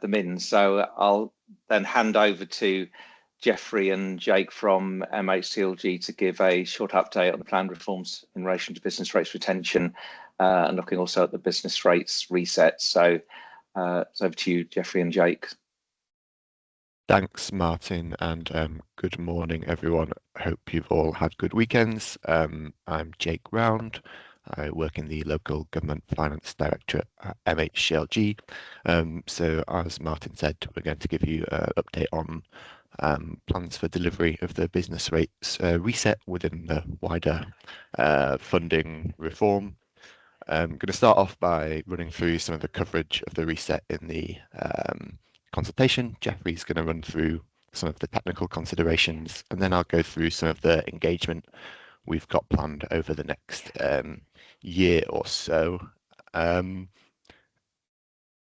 them in. So I'll then hand over to Geoffrey and Jake from MHCLG to give a short update on the planned reforms in relation to business rates retention and looking also at the business rates reset. So it's over to you, Geoffrey and Jake. Thanks, Martin, and good morning, everyone. Hope you've all had good weekends. I'm Jake Round. I work in the Local Government Finance Directorate at MHCLG. So as Martin said, we're going to give you an update on plans for delivery of the business rates reset within the wider funding reform. I'm going to start off by running through some of the coverage of the reset in the consultation. Geoffrey's going to run through some of the technical considerations, and then I'll go through some of the engagement we've got planned over the next year or so.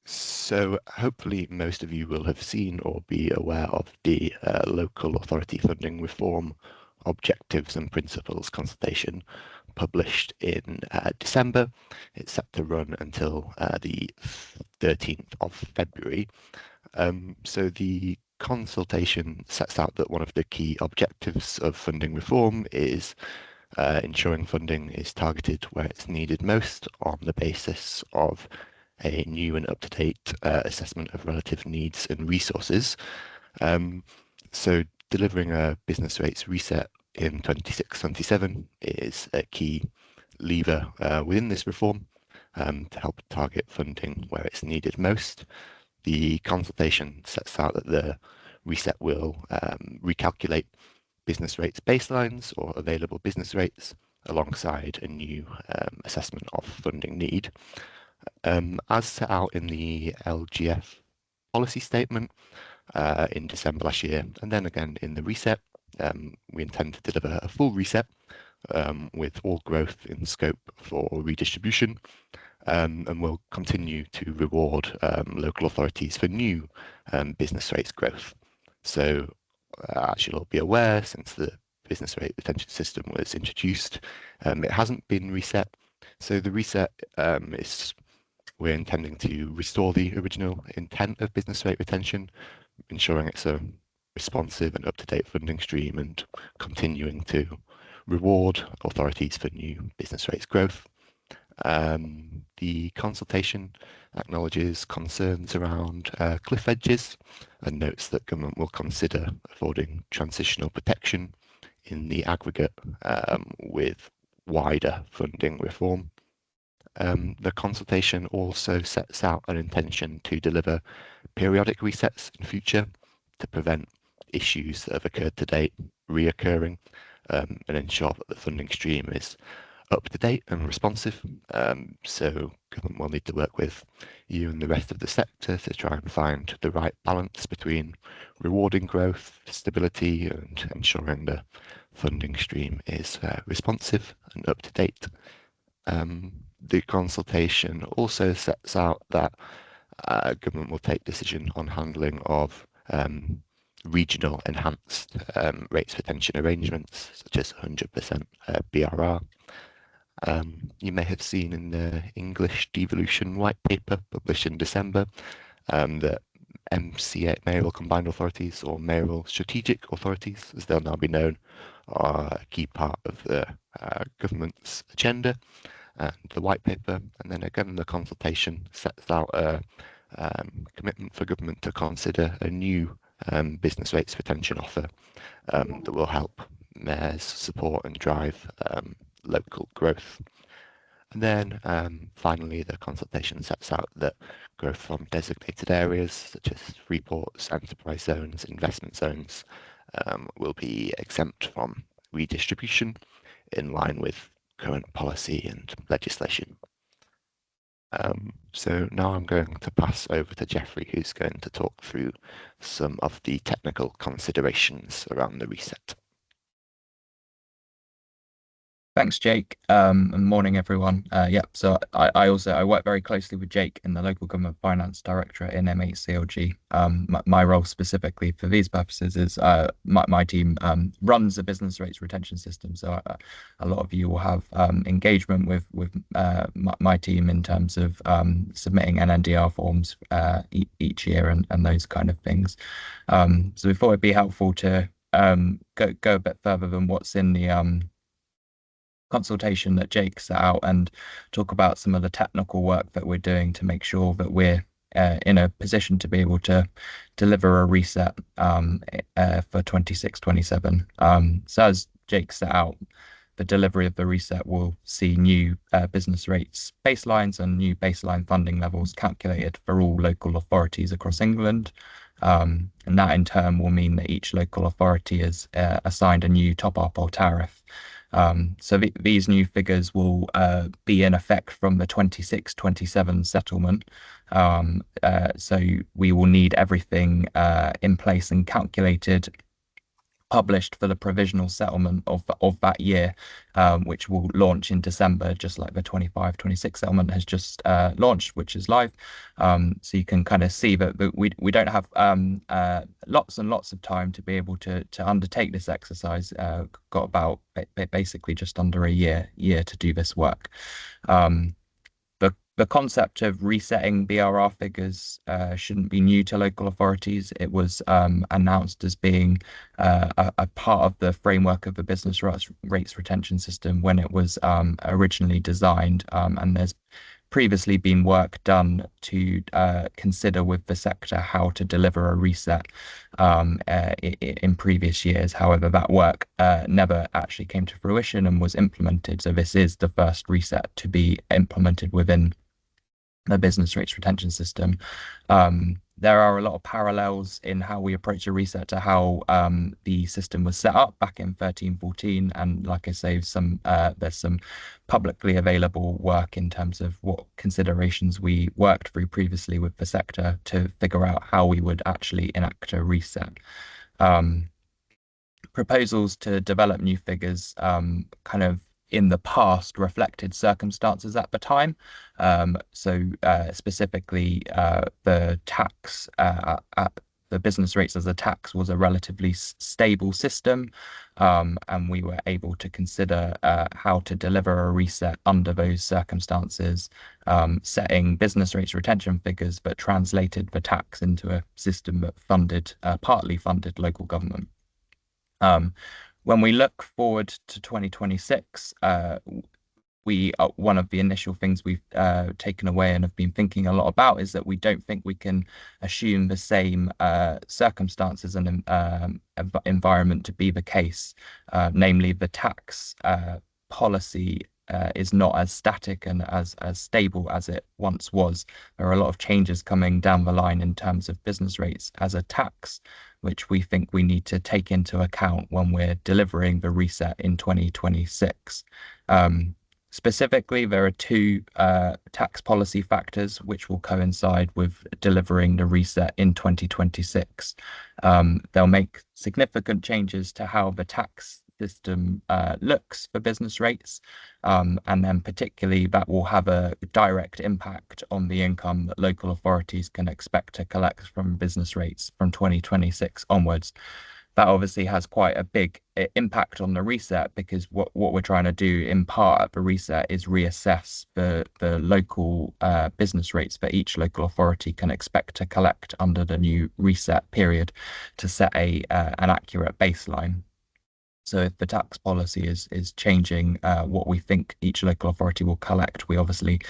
So hopefully most of you will have seen or be aware of the local authority funding reform objectives and principles consultation published in December. It's set to run until the 13th of February. So the consultation sets out that one of the key objectives of funding reform is ensuring funding is targeted where it's needed most on the basis of a new and up-to-date assessment of relative needs and resources. So delivering a business rates reset in 26-27 is a key lever within this reform to help target funding where it's needed most. The consultation sets out that the reset will recalculate business rates baselines or available business rates alongside a new assessment of funding need. As set out in the LGF policy statement in December last year, and then again in the reset, we intend to deliver a full reset with all growth in scope for redistribution, and we'll continue to reward local authorities for new business rates growth. So as you'll all be aware, since the business rate retention system was introduced, it hasn't been reset. So the reset we're intending to restore the original intent of business rate retention, ensuring it's a responsive and up-to-date funding stream and continuing to reward authorities for new business rates growth. The consultation acknowledges concerns around cliff edges and notes that government will consider affording transitional protection in the aggregate with wider funding reform. The consultation also sets out an intention to deliver periodic resets in future to prevent issues that have occurred to date reoccurring and ensure that the funding stream is up to date and responsive. So government will need to work with you and the rest of the sector to try and find the right balance between rewarding growth, stability, and ensuring the funding stream is responsive and up to date. The consultation also sets out that government will take decision on handling of regional enhanced rates retention arrangements, such as 100% BRR. You may have seen in the English devolution white paper published in December that MCA, mayoral combined authorities, or mayoral strategic authorities, as they'll now be known, are a key part of the government's agenda. And the white paper, and then again the consultation sets out a commitment for government to consider a new business rates retention offer that will help mayors support and drive local growth. And then finally, the consultation sets out that growth from designated areas such as free ports, enterprise zones, investment zones will be exempt from redistribution in line with current policy and legislation. So now I'm going to pass over to Geoffrey, who's going to talk through some of the technical considerations around the reset. Thanks, Jake. And morning, everyone. So I work very closely with Jake in the local government finance directorate in MHCLG. My role specifically for these purposes is my team runs a business rates retention system. So a lot of you will have engagement with my team in terms of submitting NNDR forms each year and those kind of things. So we thought it'd be helpful to go a bit further than what's in the consultation that Jake set out and talk about some of the technical work that we're doing to make sure that we're in a position to be able to deliver a reset for 26-27. So as Jake set out, the delivery of the reset will see new business rates baselines and new baseline funding levels calculated for all local authorities across England. And that in turn will mean that each local authority is assigned a new top-up or tariff. So these new figures will be in effect from the 26-27 settlement. So we will need everything in place and calculated, published for the provisional settlement of that year, which will launch in December, just like the 25-26 settlement has just launched, which is live. So you can kind of see that we don't have lots and lots of time to be able to undertake this exercise. Got about basically just under a year to do this work. The concept of resetting BRR figures shouldn't be new to local authorities. It was announced as being a part of the framework of the business rates retention system when it was originally designed, and there's previously been work done to consider with the sector how to deliver a reset in previous years. However, that work never actually came to fruition and was implemented. So this is the first reset to be implemented within the business rates retention system. There are a lot of parallels in how we approach a reset to how the system was set up back in 13-14, and like I say, there's some publicly available work in terms of what considerations we worked through previously with the sector to figure out how we would actually enact a reset. Proposals to develop new figures kind of in the past reflected circumstances at the time. So specifically, the tax the business rates as a tax was a relatively stable system, and we were able to consider how to deliver a reset under those circumstances, setting business rates retention figures, but translated the tax into a system that partly funded local government. When we look forward to 2026, one of the initial things we've taken away and have been thinking a lot about is that we don't think we can assume the same circumstances and environment to be the case. Namely, the tax policy is not as static and as stable as it once was. There are a lot of changes coming down the line in terms of business rates as a tax, which we think we need to take into account when we're delivering the reset in 2026. Specifically, there are two tax policy factors which will coincide with delivering the reset in 2026. They'll make significant changes to how the tax system looks for business rates, and then particularly that will have a direct impact on the income that local authorities can expect to collect from business rates from 2026 onwards. That obviously has quite a big impact on the reset, because what we're trying to do in part at the reset is reassess the local business rates that each local authority can expect to collect under the new reset period to set an accurate baseline. So if the tax policy is changing what we think each local authority will collect, we obviously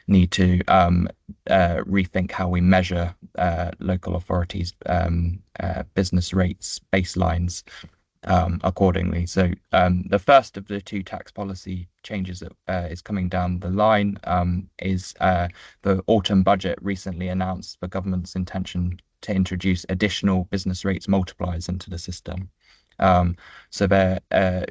need to rethink how we measure local authorities' business rates baselines accordingly. So the first of the two tax policy changes that is coming down the line is the autumn budget recently announced the government's intention to introduce additional business rates multipliers into the system. So there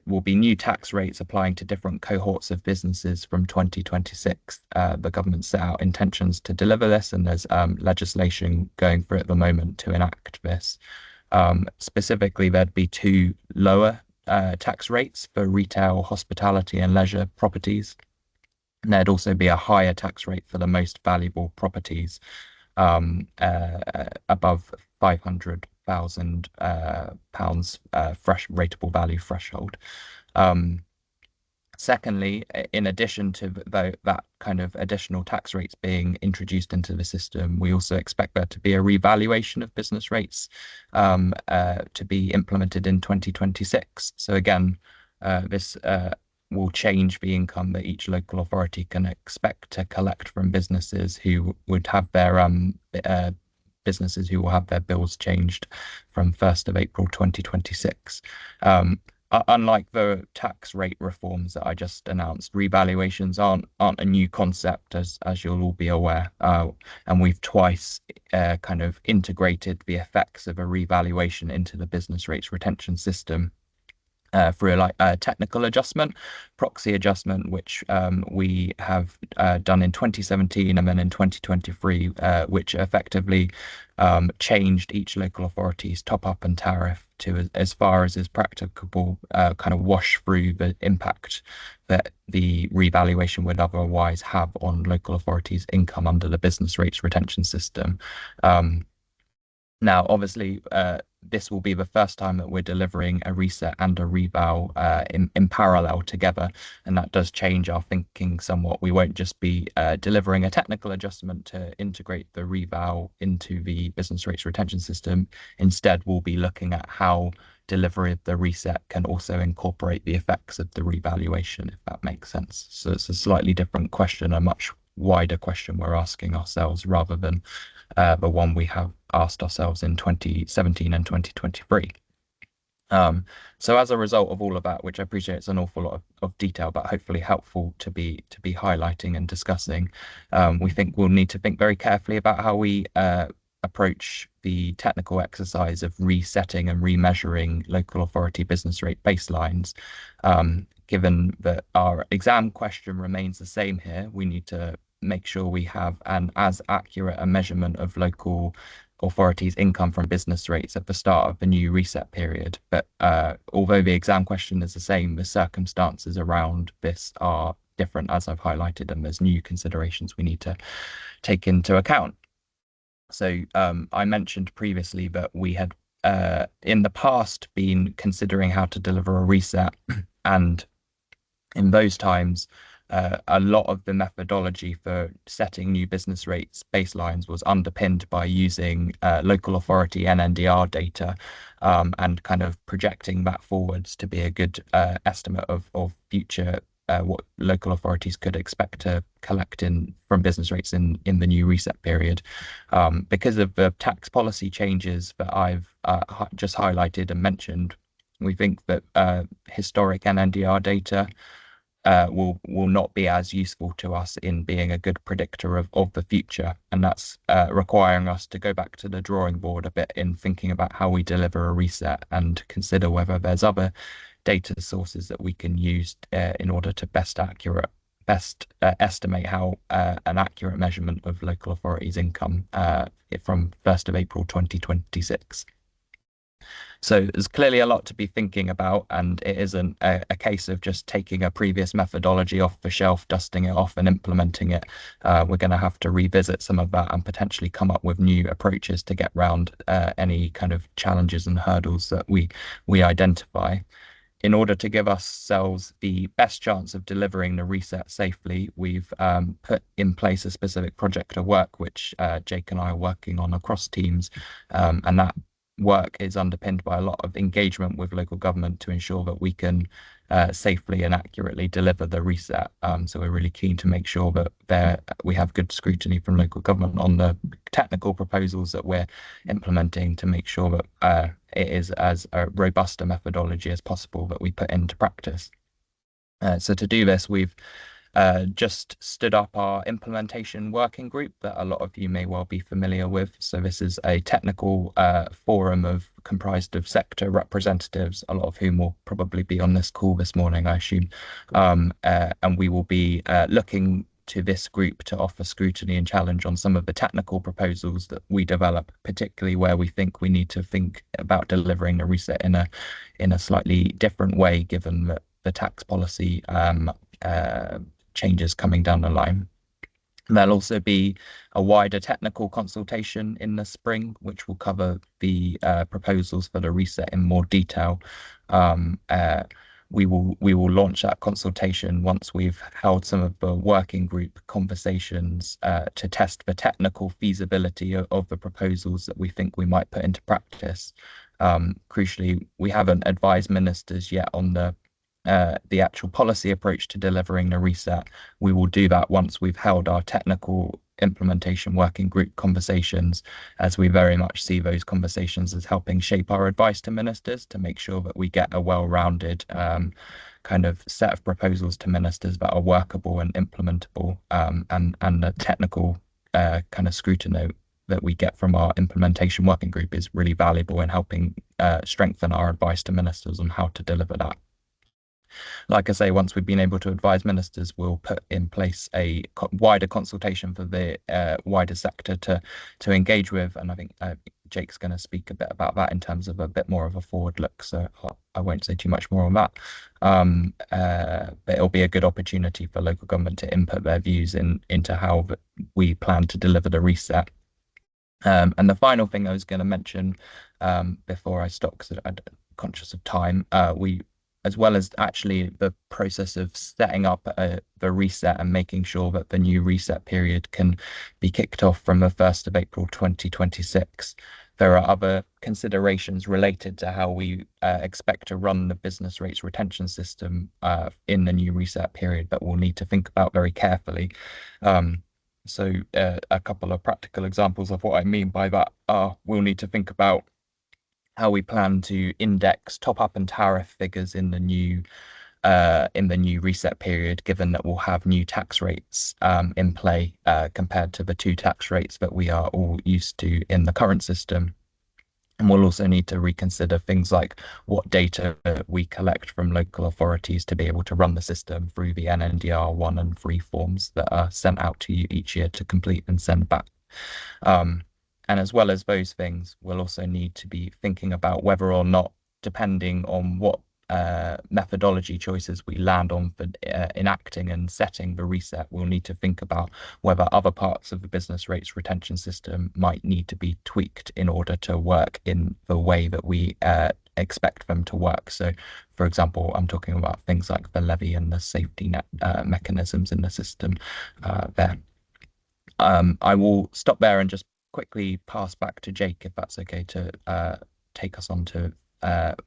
will be new tax rates applying to different cohorts of businesses from 2026. The government set out intentions to deliver this, and there's legislation going through at the moment to enact this. Specifically, there'd be two lower tax rates for retail, hospitality and leisure properties. And there'd also be a higher tax rate for the most valuable properties above £500,000 fresh rateable value threshold. Secondly, in addition to that kind of additional tax rates being introduced into the system, we also expect there to be a revaluation of business rates to be implemented in 2026. So again, this will change the income that each local authority can expect to collect from businesses who would have their businesses who will have their bills changed from 1st of April 2026. Unlike the tax rate reforms that I just announced, revaluations aren't a new concept, as you'll all be aware, and we've twice kind of integrated the effects of a revaluation into the business rates retention system through a technical adjustment, proxy adjustment, which we have done in 2017 and then in 2023, which effectively changed each local authority's top-up and tariff to, as far as is practicable, kind of wash through the impact that the revaluation would otherwise have on local authorities' income under the business rates retention system. Now, obviously, this will be the first time that we're delivering a reset and a reval in parallel together, and that does change our thinking somewhat. We won't just be delivering a technical adjustment to integrate the reval into the business rates retention system. Instead, we'll be looking at how delivery of the reset can also incorporate the effects of the revaluation, if that makes sense. So it's a slightly different question, a much wider question we're asking ourselves, rather than the one we have asked ourselves in 2017 and 2023. So as a result of all of that, which I appreciate it's an awful lot of detail, but hopefully helpful to be highlighting and discussing, we think we'll need to think very carefully about how we approach the technical exercise of resetting and remeasuring local authority business rate baselines. Given that our exam question remains the same here, we need to make sure we have an as accurate a measurement of local authorities' income from business rates at the start of the new reset period. But although the exam question is the same, the circumstances around this are different, as I've highlighted, and there's new considerations we need to take into account. So I mentioned previously that we had in the past been considering how to deliver a reset, and in those times, a lot of the methodology for setting new business rates baselines was underpinned by using local authority NNDR data and kind of projecting that forwards to be a good estimate of future what local authorities could expect to collect from business rates in the new reset period. Because of the tax policy changes that I've just highlighted and mentioned, we think that historic NNDR data will not be as useful to us in being a good predictor of the future, and that's requiring us to go back to the drawing board a bit in thinking about how we deliver a reset and consider whether there's other data sources that we can use in order to best estimate how an accurate measurement of local authorities' income from 1st of April 2026. So there's clearly a lot to be thinking about, and it isn't a case of just taking a previous methodology off the shelf, dusting it off and implementing it. We're going to have to revisit some of that and potentially come up with new approaches to get around any kind of challenges and hurdles that we identify. In order to give ourselves the best chance of delivering the reset safely, we've put in place a specific project of work, which Jake and I are working on across teams, and that work is underpinned by a lot of engagement with local government to ensure that we can safely and accurately deliver the reset. So we're really keen to make sure that we have good scrutiny from local government on the technical proposals that we're implementing to make sure that it is as robust a methodology as possible that we put into practice. So to do this, we've just stood up our implementation working group that a lot of you may well be familiar with. So this is a technical forum comprised of sector representatives, a lot of whom will probably be on this call this morning, I assume. And we will be looking to this group to offer scrutiny and challenge on some of the technical proposals that we develop, particularly where we think we need to think about delivering the reset in a slightly different way, given that the tax policy changes coming down the line. There'll also be a wider technical consultation in the spring, which will cover the proposals for the reset in more detail. We will launch that consultation once we've held some of the working group conversations to test the technical feasibility of the proposals that we think we might put into practice. Crucially, we haven't advised ministers yet on the actual policy approach to delivering the reset. We will do that once we've held our technical implementation working group conversations, as we very much see those conversations as helping shape our advice to ministers to make sure that we get a well-rounded kind of set of proposals to ministers that are workable and implementable, and the technical kind of scrutiny that we get from our implementation working group is really valuable in helping strengthen our advice to ministers on how to deliver that. Like I say, once we've been able to advise ministers, we'll put in place a wider consultation for the wider sector to engage with. And I think Jake's going to speak a bit about that in terms of a bit more of a forward look. So I won't say too much more on that. But it'll be a good opportunity for local government to input their views into how we plan to deliver the reset. And the final thing I was going to mention before I stop, because I'm conscious of time, as well as actually the process of setting up the reset and making sure that the new reset period can be kicked off from the 1st of April 2026. There are other considerations related to how we expect to run the business rates retention system in the new reset period that we'll need to think about very carefully. So a couple of practical examples of what I mean by that are we'll need to think about how we plan to index top-up and tariff figures in the new reset period, given that we'll have new tax rates in play compared to the two tax rates that we are all used to in the current system. And we'll also need to reconsider things like what data we collect from local authorities to be able to run the system through the NNDR 1 and 3 forms that are sent out to you each year to complete and send back. And as well as those things, we'll also need to be thinking about whether or not, depending on what methodology choices we land on for enacting and setting the reset, we'll need to think about whether other parts of the business rates retention system might need to be tweaked in order to work in the way that we expect them to work. So, for example, I'm talking about things like the levy and the safety net mechanisms in the system there. I will stop there and just quickly pass back to Jake, if that's okay, to take us on to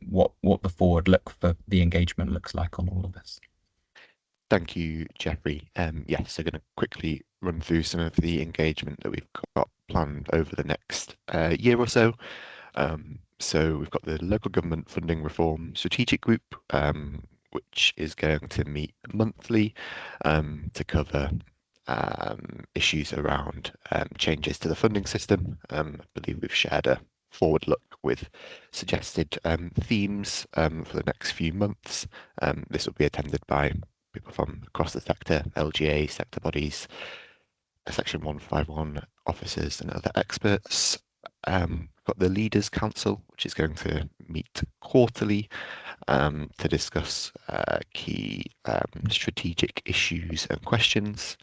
what the forward look for the engagement looks like on all of this. Thank you, Jeffrey. Yes, so going to quickly run through some of the engagement that we've got planned over the next year or so. So we've got the Local Government Funding Reform Strategic Group, which is going to meet monthly to cover issues around changes to the funding system. I believe we've shared a forward look with suggested themes for the next few months. This will be attended by people from across the sector, LGA, sector bodies, Section 151 officers and other experts. We've got the Leaders Council, which is going to meet quarterly to discuss key strategic issues and questions.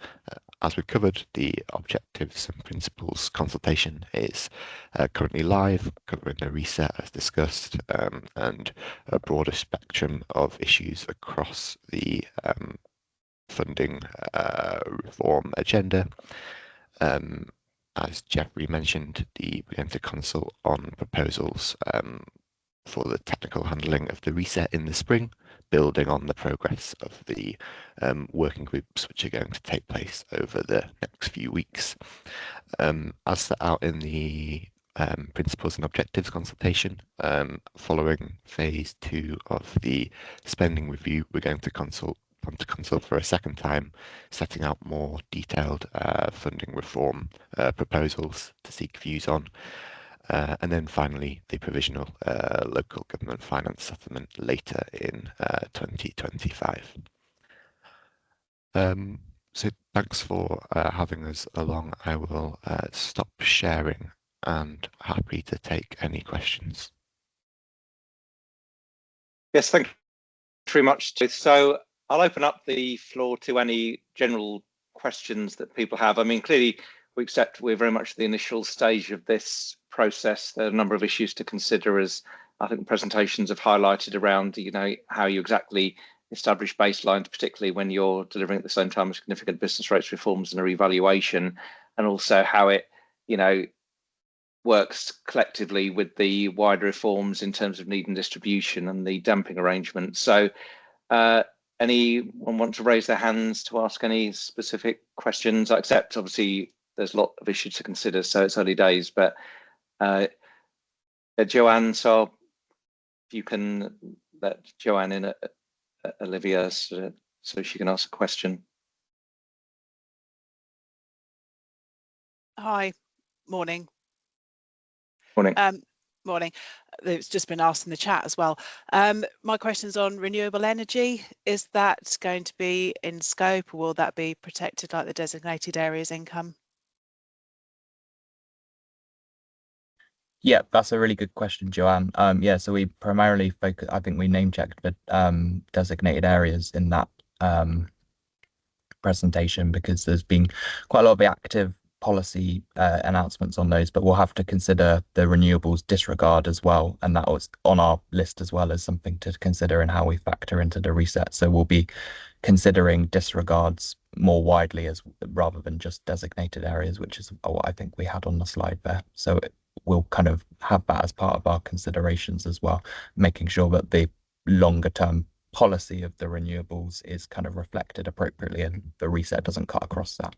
As we've covered, the objectives and principles consultation is currently live, covering the reset as discussed, and a broader spectrum of issues across the funding reform agenda. As Jeffrey mentioned, we're going to consult on proposals for the technical handling of the reset in the spring, building on the progress of the working groups which are going to take place over the next few weeks. As set out in the principles and objectives consultation, following phase 2 of the spending review, we're going to consult for a second time, setting out more detailed funding reform proposals to seek views on. And then finally, the provisional local government finance settlement later in 2025. So thanks for having us along. I will stop sharing and happy to take any questions. Yes, thank you very much. So I'll open up the floor to any general questions that people have. I mean, clearly we accept we're very much at the initial stage of this process. There are a number of issues to consider, as I think the presentations have highlighted around, you know, how you exactly establish baselines, particularly when you're delivering at the same time significant business rates reforms and a revaluation, and also how it, you know, works collectively with the wider reforms in terms of need and distribution and the damping arrangement. So anyone want to raise their hands to ask any specific questions? I accept, obviously, there's a lot of issues to consider, so it's early days, but Joanne, so if you can let Joanne in, Olivia, so she can ask a question. Hi, morning. Morning. Morning. It's just been asked in the chat as well. My question's on renewable energy. Is that going to be in scope, or will that be protected like the designated areas income? Yeah, that's a really good question, Joanne. Yeah, so we primarily focus, I think we name checked the designated areas in that presentation because there's been quite a lot of active policy announcements on those, but we'll have to consider the renewables disregard as well, and that was on our list as well as something to consider in how we factor into the reset. So we'll be considering disregards more widely as rather than just designated areas, which is what I think we had on the slide there. So we'll kind of have that as part of our considerations as well, making sure that the longer term policy of the renewables is kind of reflected appropriately and the reset doesn't cut across that.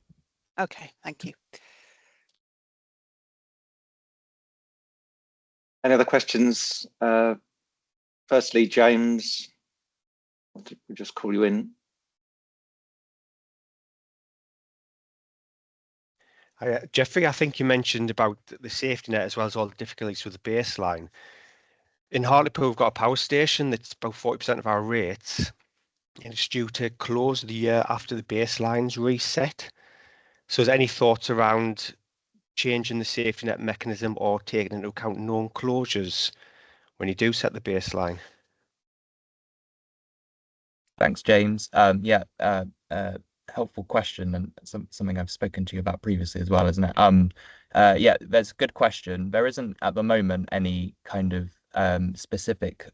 Okay, thank you. Any other questions? Firstly, James, we'll just call you in. Jeffrey, I think you mentioned about the safety net as well as all the difficulties with the baseline. In Hartlepool, we've got a power station that's about 40% of our rates, and it's due to close the year after the baseline's reset. So is there any thoughts around changing the safety net mechanism or taking into account known closures when you do set the baseline? Thanks, James. Yeah, helpful question and something I've spoken to you about previously as well, isn't it? Yeah, that's a good question. There isn't at the moment any kind of specific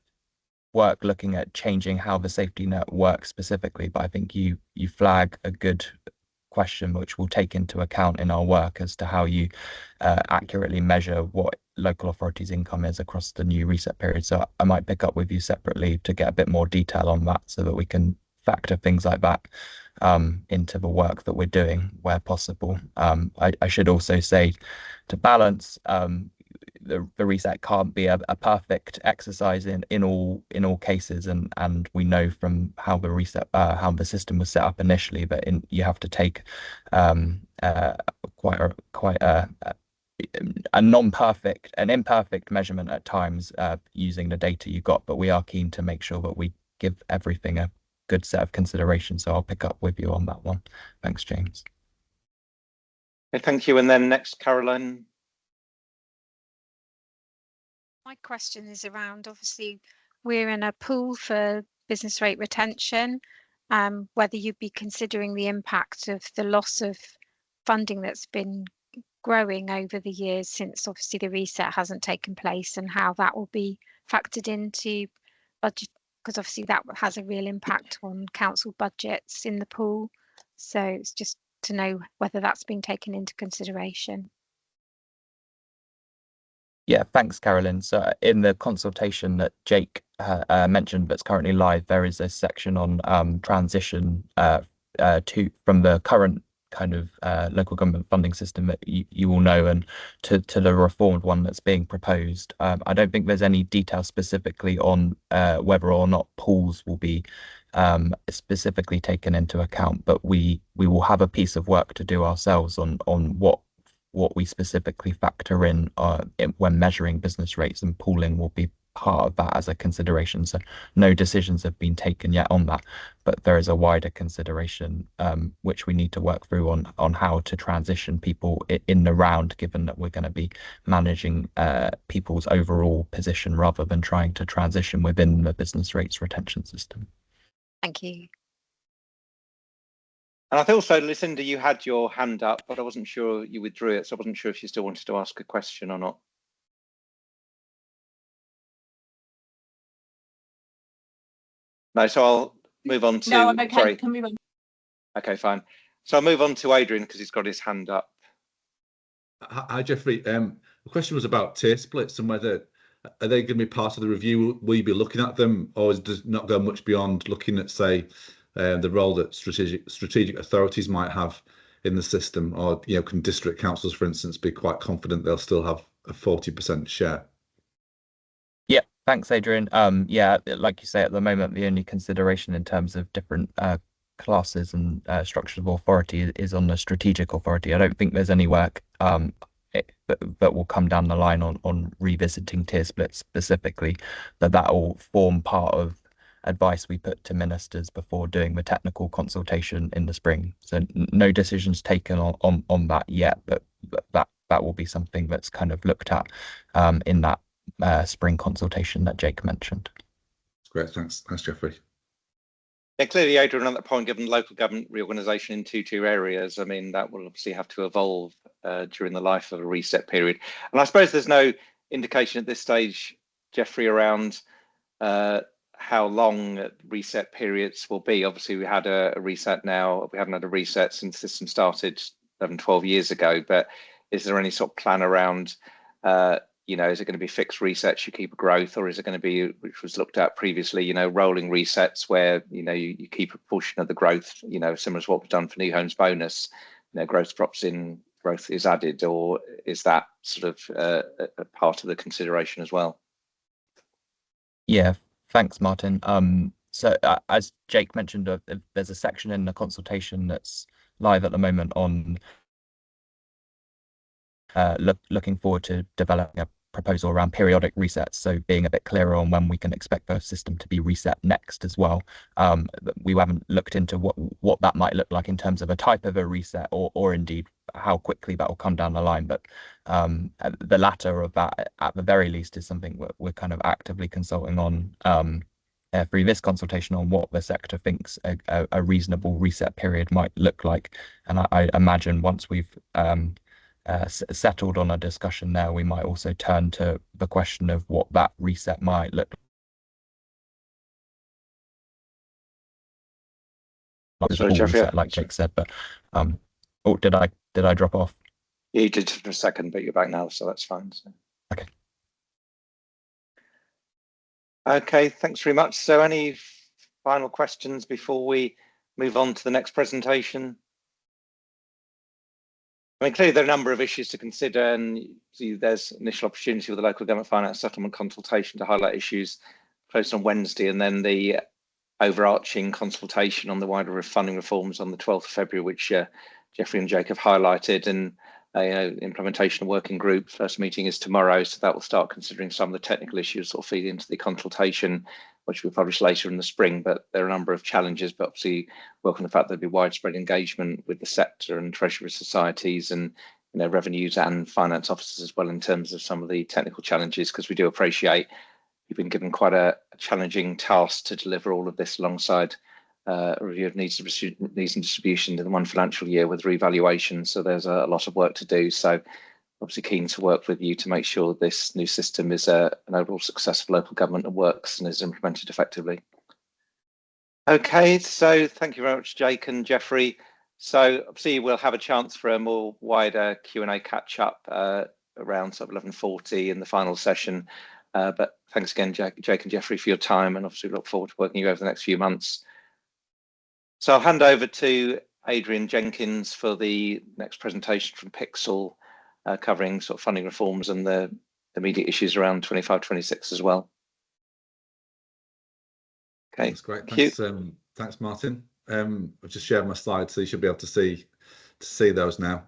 work looking at changing how the safety net works specifically, but I think you flag a good question which we'll take into account in our work as to how you accurately measure what local authorities' income is across the new reset period. So I might pick up with you separately to get a bit more detail on that so that we can factor things like that into the work that we're doing where possible. I should also say, to balance, the reset can't be a perfect exercise in all cases, and we know from how the reset how the system was set up initially that you have to take quite an imperfect measurement at times using the data you got, but we are keen to make sure that we give everything a good set of consideration. So I'll pick up with you on that one. Thanks, James. Okay, thank you. And then next, Caroline. My question is around, obviously, we're in a pool for business rate retention, whether you'd be considering the impact of the loss of funding that's been growing over the years since obviously the reset hasn't taken place, and how that will be factored into budget, because obviously that has a real impact on council budgets in the pool. So it's just to know whether that's been taken into consideration. Yeah, thanks, Carolyn. So in the consultation that Jake mentioned that's currently live, there is a section on transition from the current kind of local government funding system that you all know, and to the reformed one that's being proposed. I don't think there's any detail specifically on whether or not pools will be specifically taken into account, but we will have a piece of work to do ourselves on what we specifically factor in when measuring business rates, and pooling will be part of that as a consideration. So no decisions have been taken yet on that, but there is a wider consideration which we need to work through on how to transition people in the round, given that we're going to be managing people's overall position rather than trying to transition within the business rates retention system. Thank you. And I thought also, Lucinda, you had your hand up, but I wasn't sure you withdrew it, so I wasn't sure if you still wanted to ask a question or not. No, so I'll move on to. No, I'm okay. Sorry. Can we move on? Okay, fine. So I'll move on to Adrian because he's got his hand up. Hi, Jeffrey. The question was about tier splits and whether are they going to be part of the review? Will you be looking at them, or does it not go much beyond looking at, say, the role that strategic authorities might have in the system, or can district councils, for instance, be quite confident they'll still have a 40% share? Yeah, thanks, Adrian. Yeah, like you say, at the moment, the only consideration in terms of different classes and structures of authority is on the strategic authority. I don't think there's any work that will come down the line on revisiting tier splits specifically, that will form part of advice we put to ministers before doing the technical consultation in the spring. So no decisions taken on that yet, but that will be something that's kind of looked at in that spring consultation that Jake mentioned. Great, thanks, Jeffrey. Yeah, clearly, Adrian, on that point, given local government reorganisation in two areas, I mean, that will obviously have to evolve during the life of a reset period. And I suppose there's no indication at this stage, Jeffrey, around how long reset periods will be. Obviously, we had a reset now. We haven't had a reset since the system started 11, 12 years ago. But is there any sort of plan around, is it going to be fixed resets, you keep a growth, or is it going to be, which was looked at previously, rolling resets where, you keep a portion of the growth, similar to what we've done for New Homes Bonus, growth drops in, growth is added, or is that sort of a part of the consideration as well? Yeah, thanks, Martin. So as Jake mentioned, there's a section in the consultation that's live at the moment on looking forward to developing a proposal around periodic resets, so being a bit clearer on when we can expect the system to be reset next as well. We haven't looked into what that might look like in terms of a type of a reset, or indeed how quickly that will come down the line, but the latter of that at the very least is something we're kind of actively consulting on through this consultation on what the sector thinks a reasonable reset period might look like. And I imagine once we've settled on a discussion there, we might also turn to the question of what that reset might look like. Sorry, Jeffrey, reset, like Jake said, but oh, did I drop off? Yeah, you did for a second, but you're back now, so that's fine. So. Okay. Okay, thanks very much. So any final questions before we move on to the next presentation? I mean, clearly there are a number of issues to consider, and there's initial opportunity with the local government finance settlement consultation to highlight issues closed on Wednesday, and then the overarching consultation on the wider funding reforms on the 12th of February, which Jeffrey and Jake have highlighted, and implementation working group first meeting is tomorrow, so that will start considering some of the technical issues that will feed into the consultation, which we'll publish later in the spring. But there are a number of challenges, but obviously welcome the fact there'll be widespread engagement with the sector and treasury societies and revenues and finance officers as well in terms of some of the technical challenges, because we do appreciate you've been given quite a challenging task to deliver all of this alongside a review of needs and distribution in the one financial year with revaluation. So there's a lot of work to do. So obviously keen to work with you to make sure this new system is an overall successful local government and works and is implemented effectively. Okay, so thank you very much, Jake and Jeffrey. So obviously we'll have a chance for a more wider Q&A catch up around sort of 11:40 in the final session. But thanks again, Jake and Jeffrey, for your time, and obviously look forward to working with you over the next few months. So I'll hand over to Adrian Jenkins for the next presentation from Pixel, covering sort of funding reforms and the immediate issues around 25-26 as well. Okay, that's great. Thanks, thanks, Martin. I've just shared my slides, so you should be able to see those now.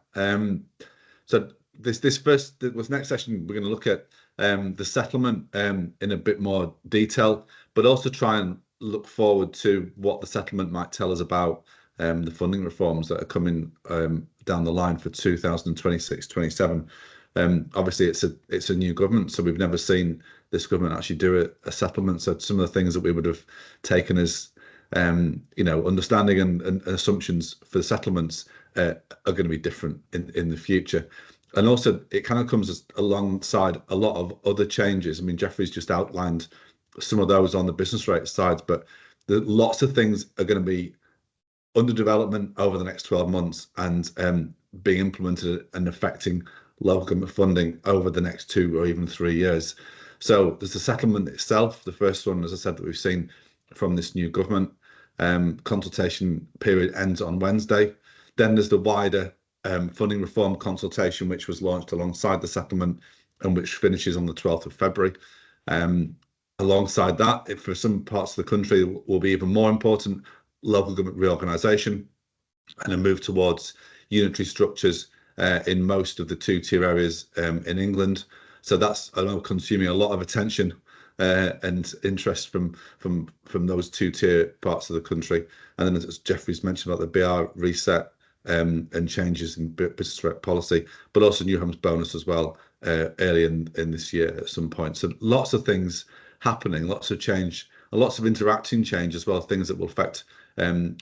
So this next session, we're going to look at the settlement in a bit more detail, but also try and look forward to what the settlement might tell us about the funding reforms that are coming down the line for 2026-27. Obviously, it's a new government, so we've never seen this government actually do a settlement. So some of the things that we would have taken as understanding and assumptions for the settlements are going to be different in the future. And also, it kind of comes alongside a lot of other changes. I mean, Geoffrey's just outlined some of those on the business rate side, but lots of things are going to be under development over the next 12 months and being implemented and affecting local government funding over the next 2 or even 3 years. So there's the settlement itself, the first one, as I said, that we've seen from this new government. Consultation period ends on Wednesday. Then there's the wider funding reform consultation, which was launched alongside the settlement and which finishes on the 12th of February. Alongside that, for some parts of the country, will be even more important, local government reorganisation and a move towards unitary structures in most of the two-tier areas in England. So that's, I know, consuming a lot of attention and interest from those two-tier parts of the country. And then, as Geoffrey's mentioned about the BR reset and changes in business rate policy, but also New Homes Bonus as well early in this year at some point. So lots of things happening, lots of change, and lots of interacting change as well, things that will affect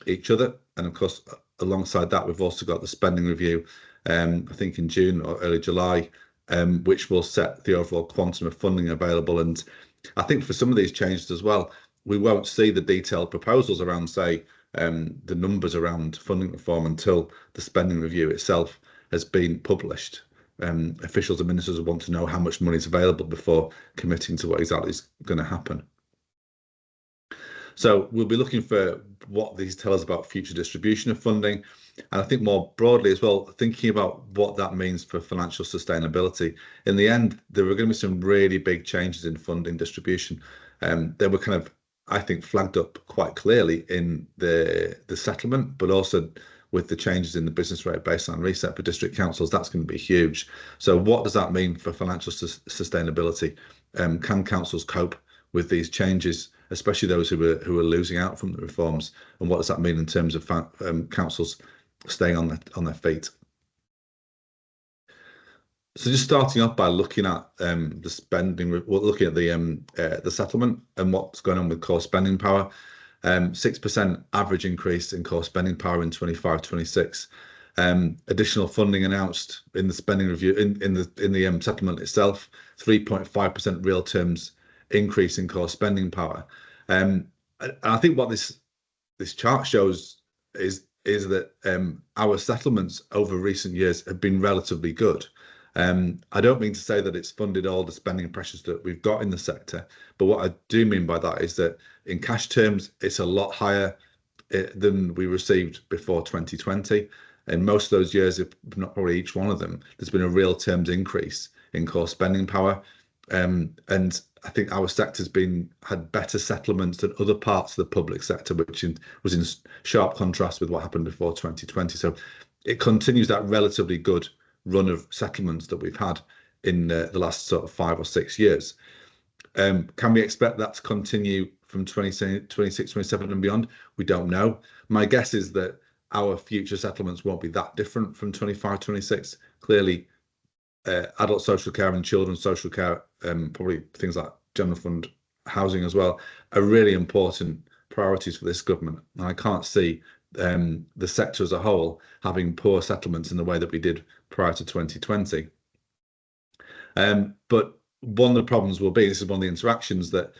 each other. And of course, alongside that, we've also got the spending review, I think in June or early July, which will set the overall quantum of funding available. And I think for some of these changes as well, we won't see the detailed proposals around, say, the numbers around funding reform until the spending review itself has been published. Officials and ministers want to know how much money is available before committing to what exactly is going to happen. So we'll be looking for what these tell us about future distribution of funding. And I think more broadly as well, thinking about what that means for financial sustainability. In the end, there are going to be some really big changes in funding distribution. They were kind of, I think, flagged up quite clearly in the settlement, but also with the changes in the business rate baseline reset for district councils, that's going to be huge. So what does that mean for financial sustainability? Can councils cope with these changes, especially those who are losing out from the reforms? And what does that mean in terms of councils staying on their feet? So just starting off by looking at the spending, looking at the settlement and what's going on with core spending power. 6% average increase in core spending power in 25-26. Additional funding announced in the spending review in the settlement itself. 3.5% real terms increase in core spending power. And I think what this chart shows is that our settlements over recent years have been relatively good. I don't mean to say that it's funded all the spending pressures that we've got in the sector, but what I do mean by that is that in cash terms, it's a lot higher than we received before 2020. In most of those years, if not probably each one of them, there's been a real terms increase in core spending power. And I think our sector's had better settlements than other parts of the public sector, which was in sharp contrast with what happened before 2020. So it continues that relatively good run of settlements that we've had in the last sort of 5 or 6 years. Can we expect that to continue from 26, 27 and beyond? We don't know. My guess is that our future settlements won't be that different from 25, 26. Clearly, adult social care and children's social care, probably things like general fund housing as well, are really important priorities for this government. And I can't see the sector as a whole having poor settlements in the way that we did prior to 2020. But one of the problems will be, this is one of the interactions, that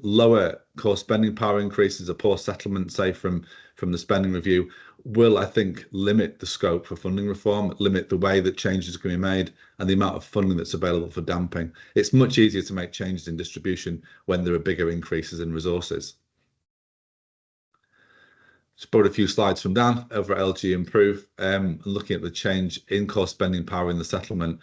lower core spending power increases, a poor settlement, say from the spending review, will, I think, limit the scope for funding reform, limit the way that changes can be made and the amount of funding that's available for damping. It's much easier to make changes in distribution when there are bigger increases in resources. Just brought a few slides from Dan over at LG Improve, looking at the change in core spending power in the settlement.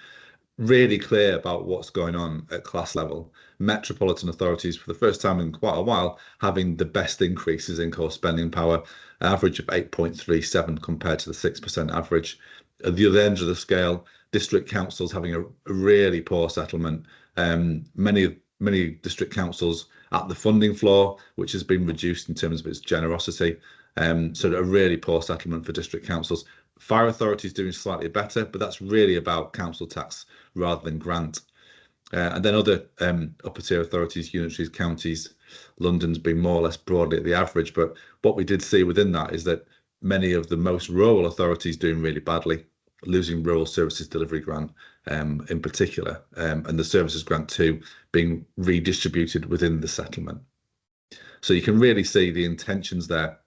Really clear about what's going on at class level. Metropolitan authorities, for the first time in quite a while, having the best increases in core spending power, average of 8.37 compared to the 6% average. At the other end of the scale, district councils having a really poor settlement, Many district councils at the funding floor, which has been reduced in terms of its generosity. So a really poor settlement for district councils. Fire authorities doing slightly better, but that's really about council tax rather than grant. And then other upper tier authorities, unitaries, counties, London's been more or less broadly at the average. But what we did see within that is that many of the most rural authorities doing really badly, losing rural services delivery grant in particular, and the services grant too being redistributed within the settlement. So you can really see the intentions there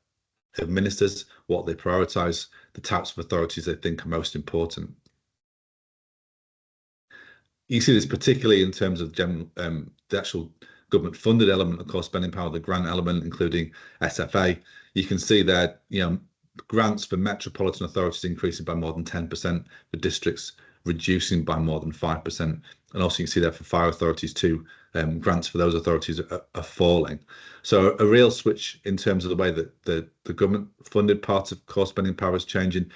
of ministers, what they prioritise, the types of authorities they think are most important. You see this particularly in terms of the actual government funded element of core spending power, the grant element, including SFA. You can see there, grants for metropolitan authorities increasing by more than 10%, for districts reducing by more than 5%. And also you can see there for fire authorities too, grants for those authorities are falling. So a real switch in terms of the way that the government funded part of core spending power is changing.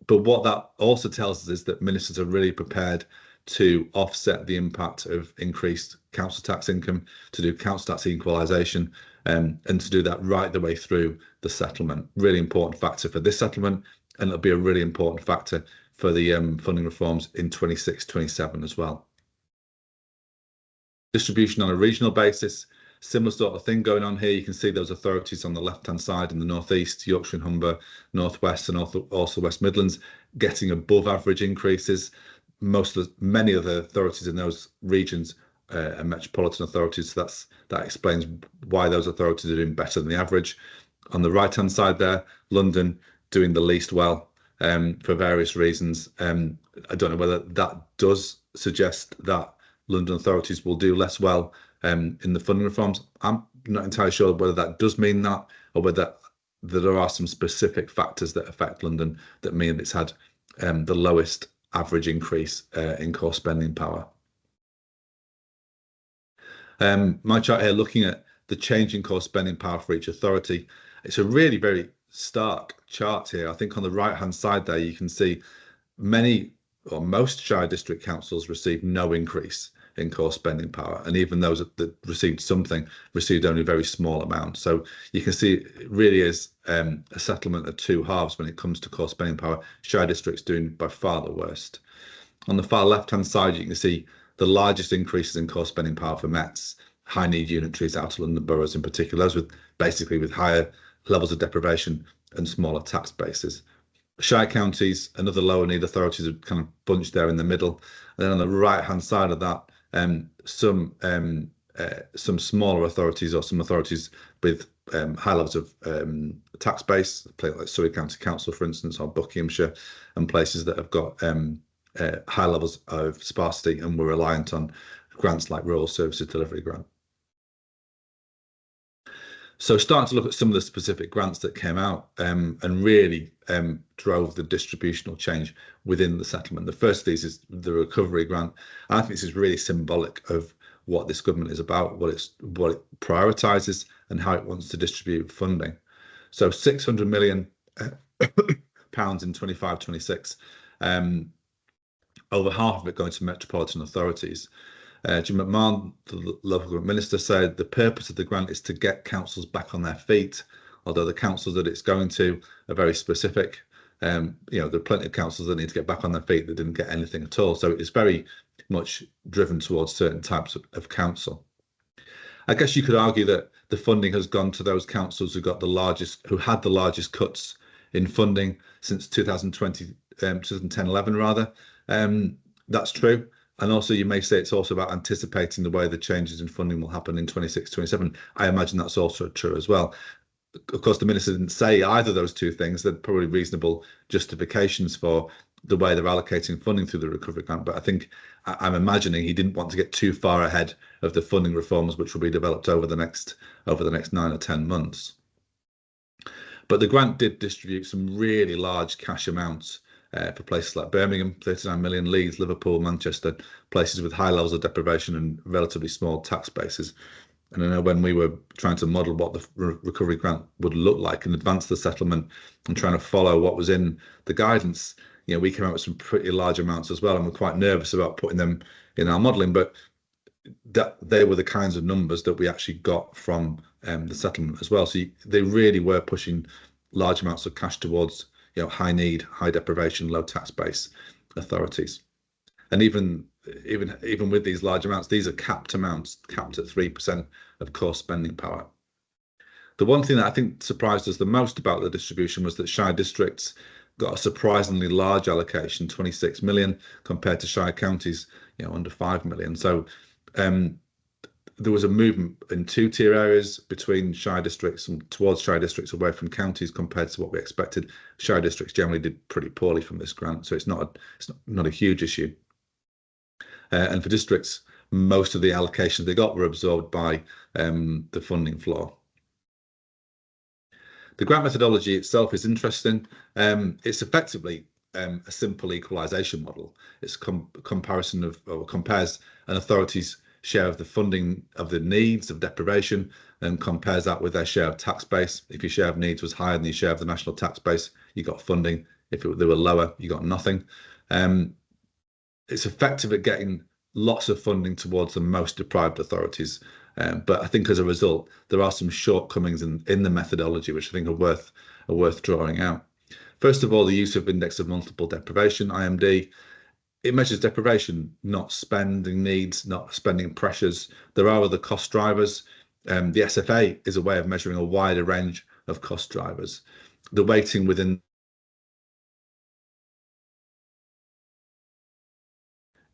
But what that also tells us is that ministers are really prepared to offset the impact of increased council tax income, to do council tax equalisation, and to do that right the way through the settlement. Really important factor for this settlement, and it'll be a really important factor for the funding reforms in 26-27 as well. Distribution on a regional basis, similar sort of thing going on here. You can see those authorities on the left-hand side in the northeast, Yorkshire and Humber, northwest, and also West Midlands, getting above average increases. Many of the authorities in those regions are metropolitan authorities, so that explains why those authorities are doing better than the average. On the right-hand side there, London doing the least well for various reasons. I don't know whether that does suggest that London authorities will do less well in the funding reforms. I'm not entirely sure whether that does mean that, or whether there are some specific factors that affect London that mean it's had the lowest average increase in core spending power. My chart here looking at the change in core spending power for each authority. It's a really very stark chart here. I think on the right hand side there you can see many or most shire district councils received no increase in core spending power, and even those that received something received only a very small amount. So you can see it really is a settlement of two halves when it comes to core spending power. Shire districts doing by far the worst. On the far left hand side you can see the largest increases in core spending power for Mets, high need unitaries, outer London boroughs in particular, those with basically with higher levels of deprivation and smaller tax bases. Shire counties and other lower need authorities are kind of bunched there in the middle. And then on the right hand side of that, some smaller authorities, or some authorities with high levels of tax base, like Surrey County Council, for instance, or Buckinghamshire, and places that have got high levels of sparsity and were reliant on grants like Rural Services Delivery Grant. So starting to look at some of the specific grants that came out and really drove the distributional change within the settlement. The first of these is the recovery grant. I think this is really symbolic of what this government is about, what it prioritises and how it wants to distribute funding. So £600 million in 25-26, over half of it going to metropolitan authorities. Jim McMahon, the local government minister, said the purpose of the grant is to get councils back on their feet, although the councils that it's going to are very specific. There are plenty of councils that need to get back on their feet that didn't get anything at all. So it's very much driven towards certain types of council. I guess you could argue that the funding has gone to those councils who had the largest cuts in funding since 2010-11 rather. That's true. And also you may say it's also about anticipating the way the changes in funding will happen in 26-27. I imagine that's also true as well. Of course, the minister didn't say either of those two things. They're probably reasonable justifications for the way they're allocating funding through the recovery grant. But I think I'm imagining he didn't want to get too far ahead of the funding reforms which will be developed over the next 9 or 10 months. But the grant did distribute some really large cash amounts for places like Birmingham, 39 million, Leeds, Liverpool, Manchester, places with high levels of deprivation and relatively small tax bases. And I know when we were trying to model what the recovery grant would look like in advance of the settlement and trying to follow what was in the guidance, we came out with some pretty large amounts as well, and we're quite nervous about putting them in our modelling. But that they were the kinds of numbers that we actually got from the settlement as well. So they really were pushing large amounts of cash towards, you know, high need, high deprivation, low tax base authorities. And even with these large amounts, these are capped amounts, capped at 3% of core spending power. The one thing that I think surprised us the most about the distribution was that shire districts got a surprisingly large allocation, 26 million, compared to shire counties, you know, under 5 million. So there was a movement in two-tier areas between shire districts and towards shire districts away from counties compared to what we expected. Shire districts generally did pretty poorly from this grant, so it's not a huge issue. And for districts, most of the allocations they got were absorbed by the funding floor. The grant methodology itself is interesting. It's effectively a simple equalisation model. It's comparison of, or compares an authority's share of the funding of the needs of deprivation and compares that with their share of tax base. If your share of needs was higher than your share of the national tax base, you got funding. If they were lower, you got nothing. It's effective at getting lots of funding towards the most deprived authorities. But I think as a result, there are some shortcomings in the methodology, which I think are worth drawing out. First of all, the use of index of multiple deprivation, IMD. It measures deprivation, not spending needs, not spending pressures. There are other cost drivers. The SFA is a way of measuring a wider range of cost drivers. The weighting within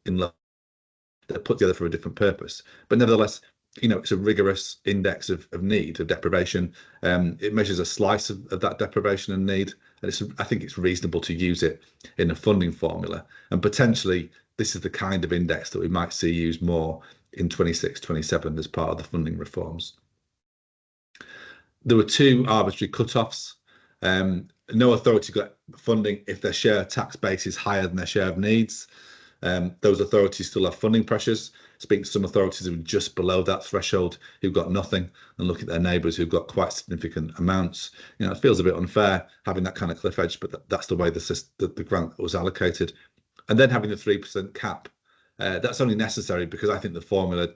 they're put together for a different purpose, but nevertheless, you know, it's a rigorous index of need, of deprivation. It measures a slice of that deprivation and need, and I think it's reasonable to use it in a funding formula. And potentially, this is the kind of index that we might see used more in 26-27 as part of the funding reforms. There were two arbitrary cut-offs. No authority got funding if their share of tax base is higher than their share of needs. Those authorities still have funding pressures. Speak to some authorities who are just below that threshold, who've got nothing, and look at their neighbours who've got quite significant amounts. You know, it feels a bit unfair having that kind of cliff edge, but that's the way the grant was allocated. And then having the 3% cap, that's only necessary because I think the formula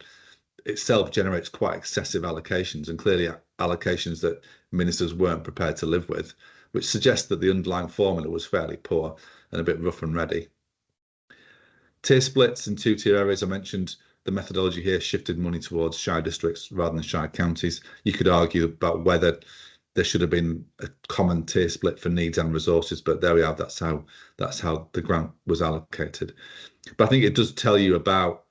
itself generates quite excessive allocations, and clearly allocations that ministers weren't prepared to live with, which suggests that the underlying formula was fairly poor and a bit rough and ready. Tier splits in two-tier areas. I mentioned the methodology here shifted money towards shire districts rather than shire counties. You could argue about whether there should have been a common tier split for needs and resources, but there we are. That's how the grant was allocated. But I think it does tell you about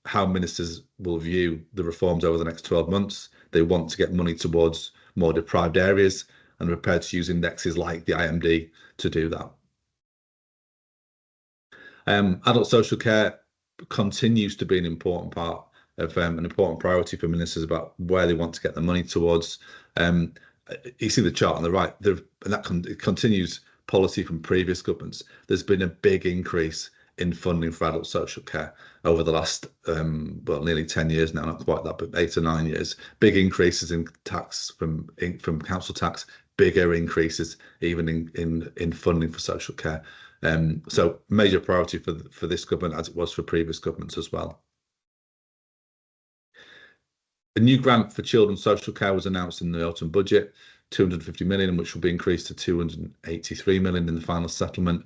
how ministers will view the reforms over the next 12 months. They want to get money towards more deprived areas and are prepared to use indexes like the IMD to do that. Adult social care continues to be an important part of an important priority for ministers about where they want to get the money towards. You see the chart on the right, and it continues policy from previous governments. There's been a big increase in funding for adult social care over the last, well, nearly 10 years now, not quite that, but 8 or 9 years. Big increases in tax from council tax, bigger increases even in funding for social care. So major priority for this government, as it was for previous governments as well. A new grant for children's social care was announced in the autumn budget, 250 million, which will be increased to 283 million in the final settlement.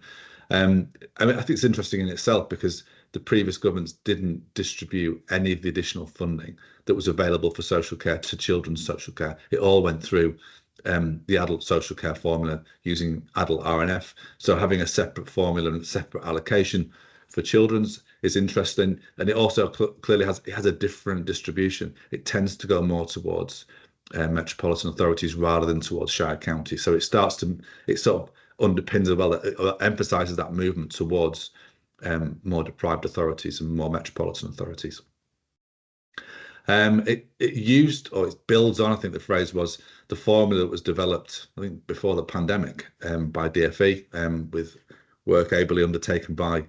I mean, I think it's interesting in itself because the previous governments didn't distribute any of the additional funding that was available for social care to children's social care. It all went through the adult social care formula using adult RNF. So having a separate formula and a separate allocation for children's is interesting, and it also clearly has a different distribution. It tends to go more towards metropolitan authorities rather than towards shire counties. So it sort of underpins as well, it emphasises that movement towards more deprived authorities and more metropolitan authorities. It used, or it builds on, I think the phrase was, the formula that was developed, I think, before the pandemic by DfE, with work ably undertaken by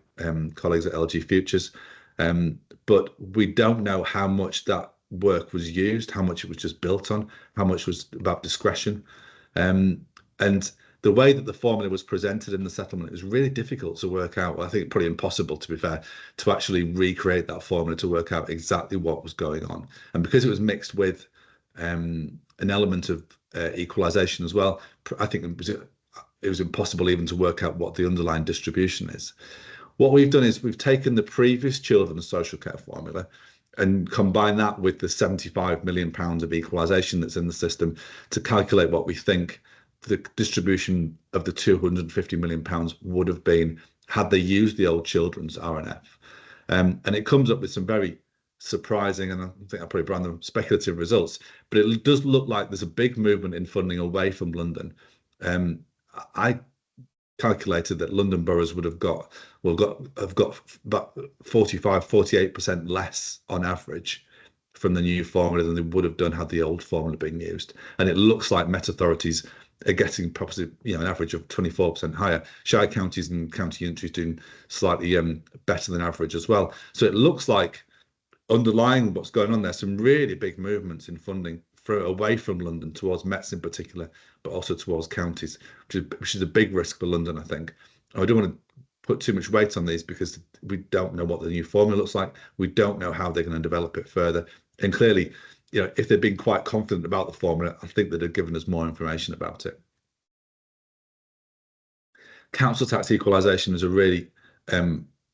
colleagues at LG Futures. But we don't know how much that work was used, how much it was just built on, how much was about discretion. And the way that the formula was presented in the settlement, it was really difficult to work out. I think probably impossible, to be fair, to actually recreate that formula to work out exactly what was going on. And because it was mixed with an element of equalisation as well, I think it was impossible even to work out what the underlying distribution is. What we've done is we've taken the previous children's social care formula and combine that with the £75 million of equalisation that's in the system to calculate what we think the distribution of the £250 million would have been had they used the old children's RNF. And it comes up with some very surprising, and I think I probably brand them speculative results, but it does look like there's a big movement in funding away from London. I calculated that London boroughs would have got about 45-48% less on average from the new formula than they would have done had the old formula been used. And it looks like Met authorities are getting probably, an average of 24% higher. Shire counties and county unitaries doing slightly better than average as well. So it looks like underlying what's going on there, some really big movements in funding away from London towards Mets in particular, but also towards counties, which is a big risk for London, I think. I don't want to put too much weight on these because we don't know what the new formula looks like. We don't know how they're going to develop it further. And clearly, if they've been quite confident about the formula, I think they'd have given us more information about it. Council tax equalisation is a really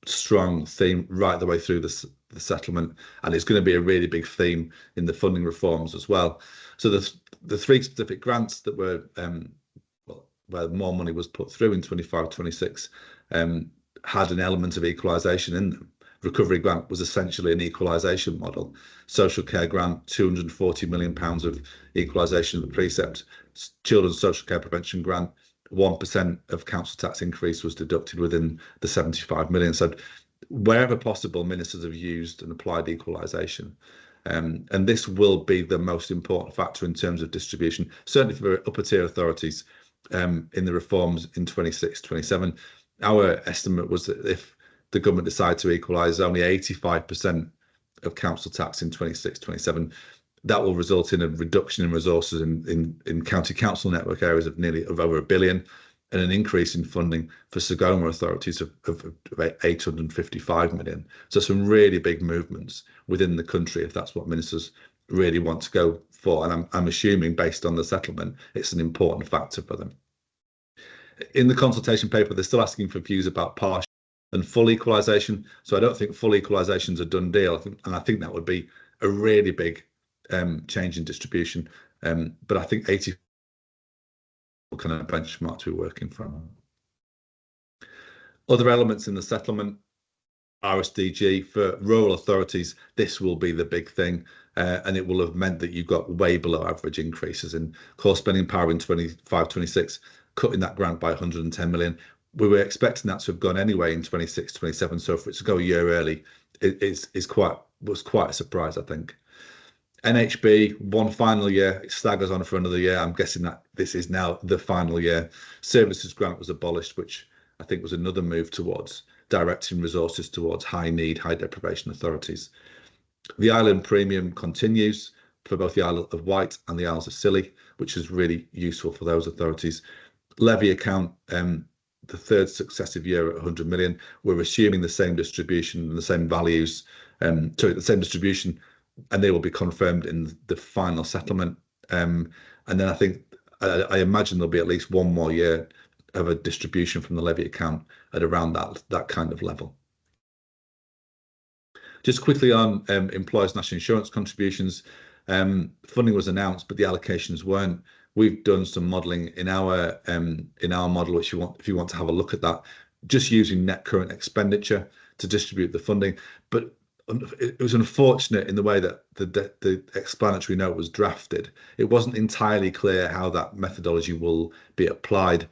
strong theme right the way through the settlement, and it's going to be a really big theme in the funding reforms as well. So the three specific grants that were where more money was put through in 25-26 had an element of equalisation in them. Recovery grant was essentially an equalisation model. Social care grant, £240 million of equalisation of the precept. Children's social care prevention grant, 1% of council tax increase was deducted within the 75 million. So wherever possible, ministers have used and applied equalisation. And this will be the most important factor in terms of distribution, certainly for upper tier authorities in the reforms in 26-27. Our estimate was that if the government decided to equalise only 85% of council tax in 26-27, that will result in a reduction in resources in county council network areas of over £1 billion, and an increase in funding for SGOMA authorities of about 855 million. So some really big movements within the country, if that's what ministers really want to go for. And I'm assuming, based on the settlement, it's an important factor for them. In the consultation paper, they're still asking for views about partial and full equalisation. So I don't think full equalisation is a done deal. I think that would be a really big change in distribution. But I think 80 kind of benchmark to be working from. Other elements in the settlement, RSDG for rural authorities, this will be the big thing, and it will have meant that you got way below average increases in core spending power in 25-26, cutting that grant by 110 million. We were expecting that to have gone anyway in 26-27, so for it to go a year early, was quite a surprise, I think. NHB, one final year, it staggers on for another year. I'm guessing that this is now the final year. Services grant was abolished, which I think was another move towards directing resources towards high need, high deprivation authorities. The island premium continues for both the Isle of Wight and the Isles of Scilly, which is really useful for those authorities. Levy account, the third successive year at 100 million. We're assuming the same distribution and the same values, the same distribution, and they will be confirmed in the final settlement. And then I imagine there'll be at least one more year of a distribution from the levy account at around that kind of level. Just quickly on employers' national insurance contributions, funding was announced, but the allocations weren't. We've done some modelling in our model, which if you want to have a look at that, just using net current expenditure to distribute the funding. But it was unfortunate in the way that the explanatory note was drafted. It wasn't entirely clear how that methodology will be applied.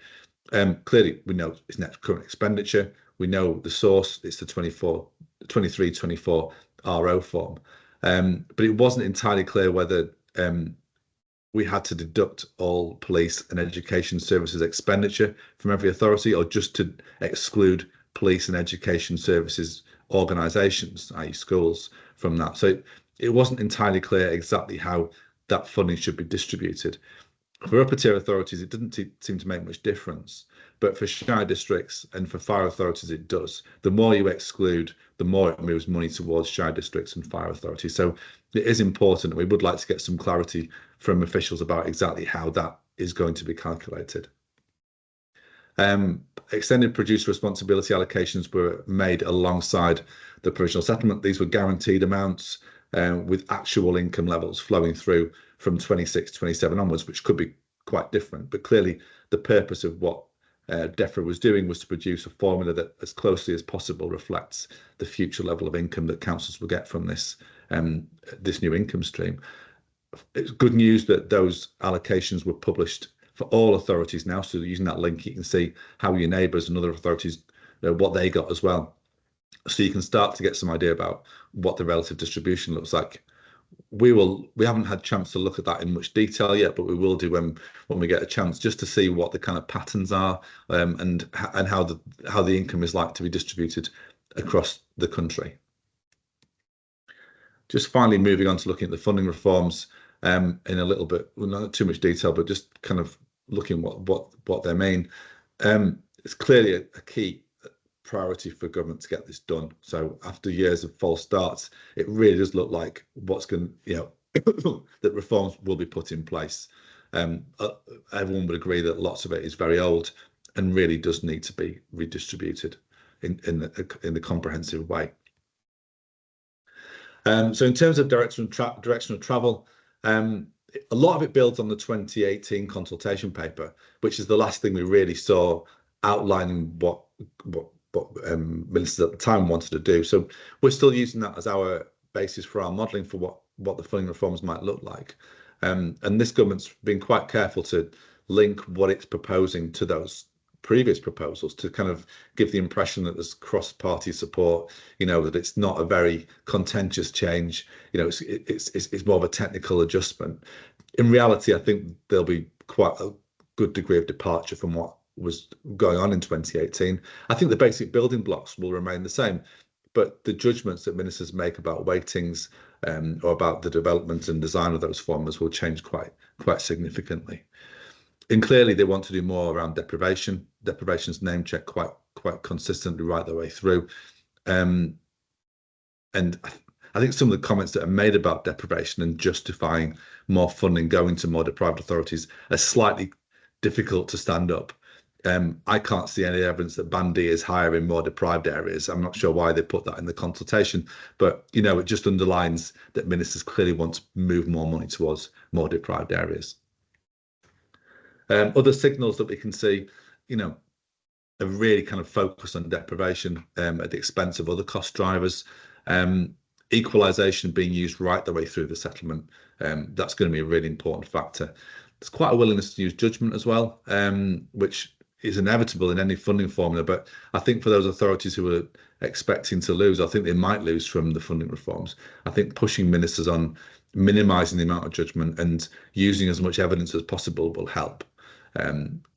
Clearly, we know it's net current expenditure. We know the source, it's the 23-24 RO form. But it wasn't entirely clear whether we had to deduct all police and education services expenditure from every authority, or just to exclude police and education services organisations, i.e. schools, from that. So it wasn't entirely clear exactly how that funding should be distributed. For upper tier authorities, it didn't seem to make much difference, but for shire districts and for fire authorities, it does. The more you exclude, the more it moves money towards shire districts and fire authorities. So it is important. We would like to get some clarity from officials about exactly how that is going to be calculated. Extended producer responsibility allocations were made alongside the provisional settlement. These were guaranteed amounts with actual income levels flowing through from 26, 27 onwards, which could be quite different. But clearly, the purpose of what DEFRA was doing was to produce a formula that, as closely as possible, reflects the future level of income that councils will get from this this new income stream. It's good news that those allocations were published for all authorities now. So using that link, you can see how your neighbours and other authorities, what they got as well. So you can start to get some idea about what the relative distribution looks like. We haven't had a chance to look at that in much detail yet, but we will do when we get a chance, just to see what the kind of patterns are and how the income is like to be distributed across the country. Just finally moving on to looking at the funding reforms in a little bit, well, not too much detail, but just kind of looking what they mean. It's clearly a key priority for government to get this done. So after years of false starts, it really does look like what's going, that reforms will be put in place. Everyone would agree that lots of it is very old and really does need to be redistributed in the comprehensive way. So in terms of direction of travel, a lot of it builds on the 2018 consultation paper, which is the last thing we really saw outlining what ministers at the time wanted to do. So we're still using that as our basis for our modelling for what the funding reforms might look like. And this government's been quite careful to link what it's proposing to those previous proposals to kind of give the impression that there's cross-party support, that it's not a very contentious change, it's more of a technical adjustment. In reality, I think there'll be quite a good degree of departure from what was going on in 2018. I think the basic building blocks will remain the same, but the judgments that ministers make about weightings or about the development and design of those formulas will change quite significantly. And clearly they want to do more around deprivation. Deprivation's name checked quite consistently right the way through. And I think some of the comments that are made about deprivation and justifying more funding going to more deprived authorities are slightly difficult to stand up. I can't see any evidence that Band D is higher in more deprived areas. I'm not sure why they put that in the consultation, but it just underlines that ministers clearly want to move more money towards more deprived areas. Other signals that we can see, are really kind of focused on deprivation at the expense of other cost drivers. Equalisation being used right the way through the settlement, that's going to be a really important factor. There's quite a willingness to use judgment as well, which is inevitable in any funding formula. But I think for those authorities who are expecting to lose, I think they might lose from the funding reforms. I think pushing ministers on minimising the amount of judgment and using as much evidence as possible will help.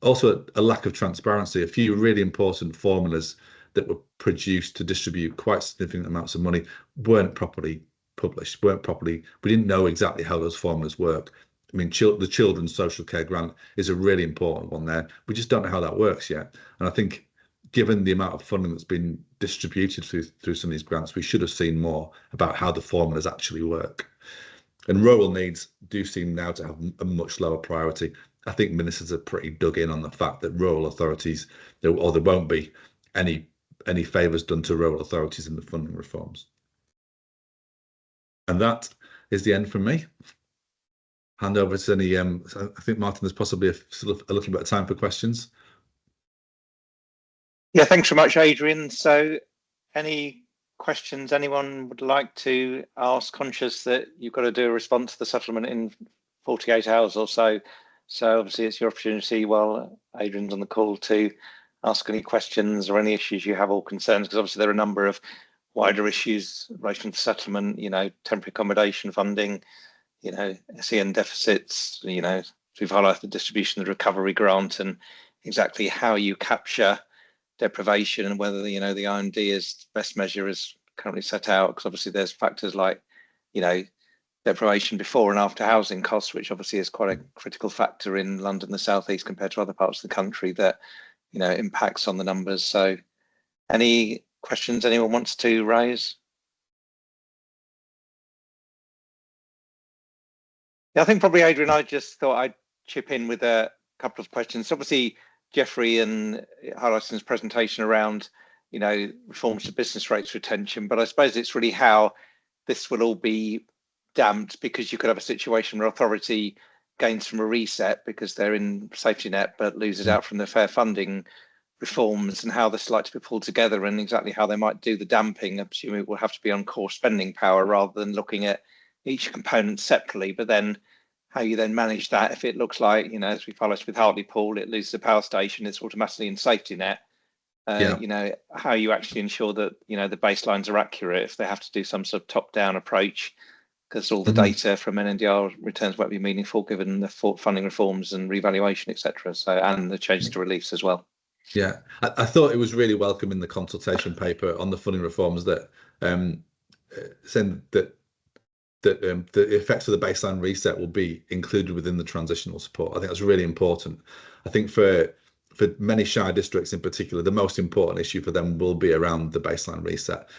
Also, a lack of transparency. A few really important formulas that were produced to distribute quite significant amounts of money weren't properly published, we didn't know exactly how those formulas work. I mean, the Children's Social Care Grant is a really important one there. We just don't know how that works yet. And I think given the amount of funding that's been distributed through some of these grants, we should have seen more about how the formulas actually work. And rural needs do seem now to have a much lower priority. I think ministers are pretty dug in on the fact that rural authorities, there won't be any favours done to rural authorities in the funding reforms. And that is the end from me. Hand over to any, I think, Martin, there's possibly a little bit of time for questions. Yeah, thanks very much, Adrian. So any questions anyone would like to ask, conscious that you've got to do a response to the settlement in 48 hours or so. So obviously it's your opportunity while Adrian's on the call to ask any questions or any issues you have or concerns, because obviously there are a number of wider issues in relation to settlement, temporary accommodation funding, SEN deficits, we've highlighted the distribution of the recovery grant and exactly how you capture deprivation and whether, the IMD is best measure is currently set out, because obviously there's factors like, deprivation before and after housing costs, which obviously is quite a critical factor in London, the South East, compared to other parts of the country, that, you know, impacts on the numbers. So any questions anyone wants to raise? Yeah, I think probably, Adrian, I just thought I'd chip in with a couple of questions. Obviously, Geoffrey and highlighting his presentation around, you know, reforms to business rates retention, but I suppose it's really how this will all be damped, because you could have a situation where authority gains from a reset because they're in safety net but loses out from the fair funding reforms, and how this likely to be pulled together and exactly how they might do the damping. I'm assuming it will have to be on core spending power rather than looking at each component separately, but then how you then manage that if it looks like, you know, as we followed with Hartlepool, it loses a power station, it's automatically in safety net. You know, how you actually ensure that, you know, the baselines are accurate if they have to do some sort of top-down approach, because all the data from NNDR returns won't be meaningful given the funding reforms and revaluation, etc. So, and the changes to reliefs as well. Yeah, I thought it was really welcome in the consultation paper on the funding reforms that saying that the effects of the baseline reset will be included within the transitional support. I think that's really important. I think for many shire districts in particular, the most important issue for them will be around the baseline reset,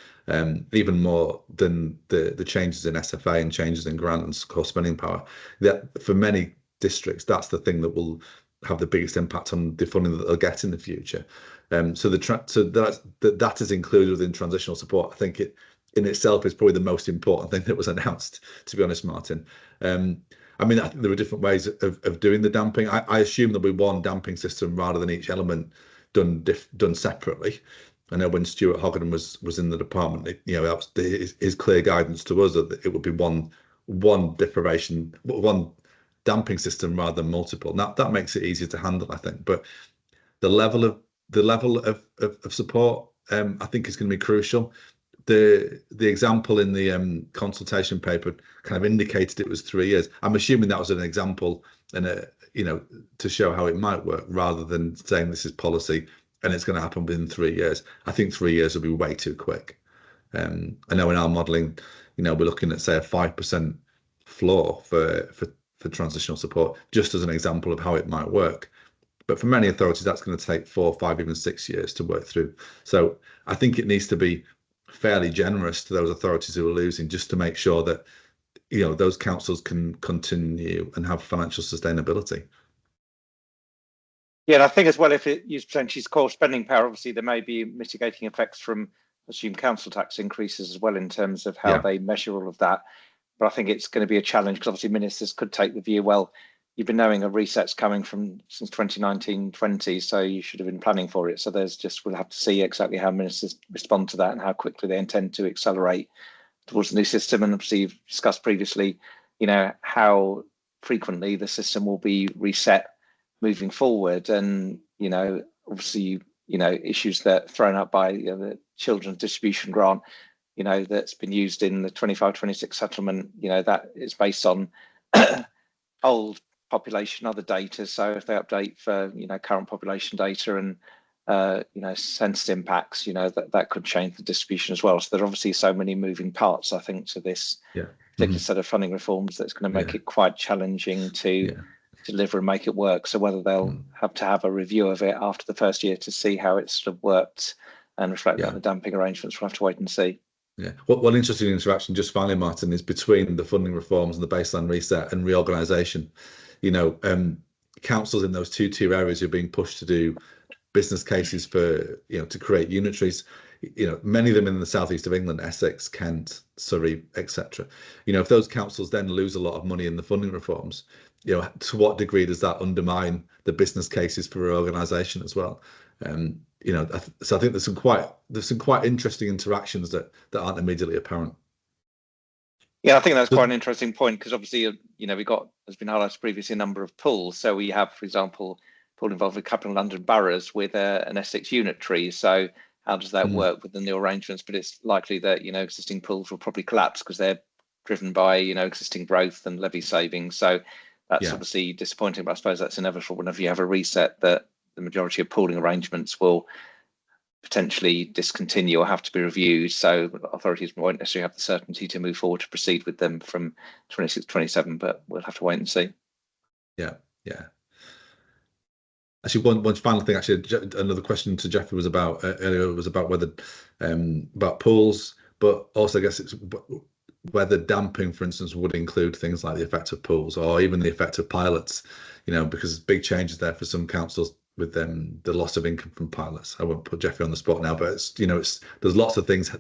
even more than the changes in SFA and changes in grant and core spending power. That for many districts, that's the thing that will have the biggest impact on the funding that they'll get in the future. So that is included within transitional support. I think it in itself is probably the most important thing that was announced, to be honest, Martin. I mean, I think there are different ways of doing the damping. I assume there'll be one damping system rather than each element done separately. I know when Stuart Hogan was in the department, you know, that was his clear guidance to us that it would be one deprivation, one damping system rather than multiple. Now that makes it easier to handle, I think. But the level of support, I think, is going to be crucial. The example in the consultation paper kind of indicated it was 3 years. I'm assuming that was an example and you know, to show how it might work, rather than saying this is policy and it's going to happen within 3 years. I think 3 years will be way too quick. I know in our modelling, you know, we're looking at, say, a 5% floor for transitional support, just as an example of how it might work. But for many authorities, that's going to take 4, 5, even 6 years to work through. So I think it needs to be fairly generous to those authorities who are losing, just to make sure that, you know, those councils can continue and have financial sustainability. Yeah, and I think as well, if it uses potentially core spending power, obviously there may be mitigating effects from assumed council tax increases as well, in terms of how they measure all of that. But I think it's going to be a challenge, because obviously ministers could take the view, well, you've been knowing a reset's coming since 2019-20, so you should have been planning for it. So we'll have to see exactly how ministers respond to that and how quickly they intend to accelerate towards the new system. And obviously you've discussed previously, you know, how frequently the system will be reset moving forward. And, you know, obviously, you know, issues that are thrown up by, you know, the children's distribution grant, you know, that's been used in the 25-26 settlement, you know, that is based on old population, other data. So if they update for, you know, current population data and you know, census impacts, you know, that could change the distribution as well. So there are obviously so many moving parts, I think, to this particular set of funding reforms that's going to make it quite challenging to deliver and make it work. So whether they'll have to have a review of it after the first year to see how it's sort of worked and reflect on the damping arrangements, we'll have to wait and see. Yeah, one interesting interaction, just finally, Martin, is between the funding reforms and the baseline reset and reorganisation. You know, councils in those two-tier areas are being pushed to do business cases for, you know, to create unitaries. You know, many of them in the southeast of England, Essex, Kent, Surrey, etc. You know, if those councils then lose a lot of money in the funding reforms, you know, to what degree does that undermine the business cases for reorganisation as well? You know, so I think there's some quite interesting interactions that aren't immediately apparent. Yeah, I think that's quite an interesting point, because obviously, you know, has been highlighted previously, a number of pools. So we have, for example, pool involved with a couple of London boroughs with an Essex unitary. So how does that work within the arrangements? But it's likely that, you know, existing pools will probably collapse because they're driven by, you know, existing growth and levy savings. So that's obviously disappointing, but I suppose that's inevitable whenever you have a reset, that the majority of pooling arrangements will potentially discontinue or have to be reviewed. So authorities won't necessarily have the certainty to move forward to proceed with them from 26, 27, but we'll have to wait and see. Yeah. Actually, one final thing. Actually, another question to Jeffrey was about earlier was about whether about pools, but also I guess it's whether damping, for instance, would include things like the effect of pools or even the effect of pilots. Because big changes there for some councils with the loss of income from pilots. I won't put Jeffrey on the spot now, but there's lots of things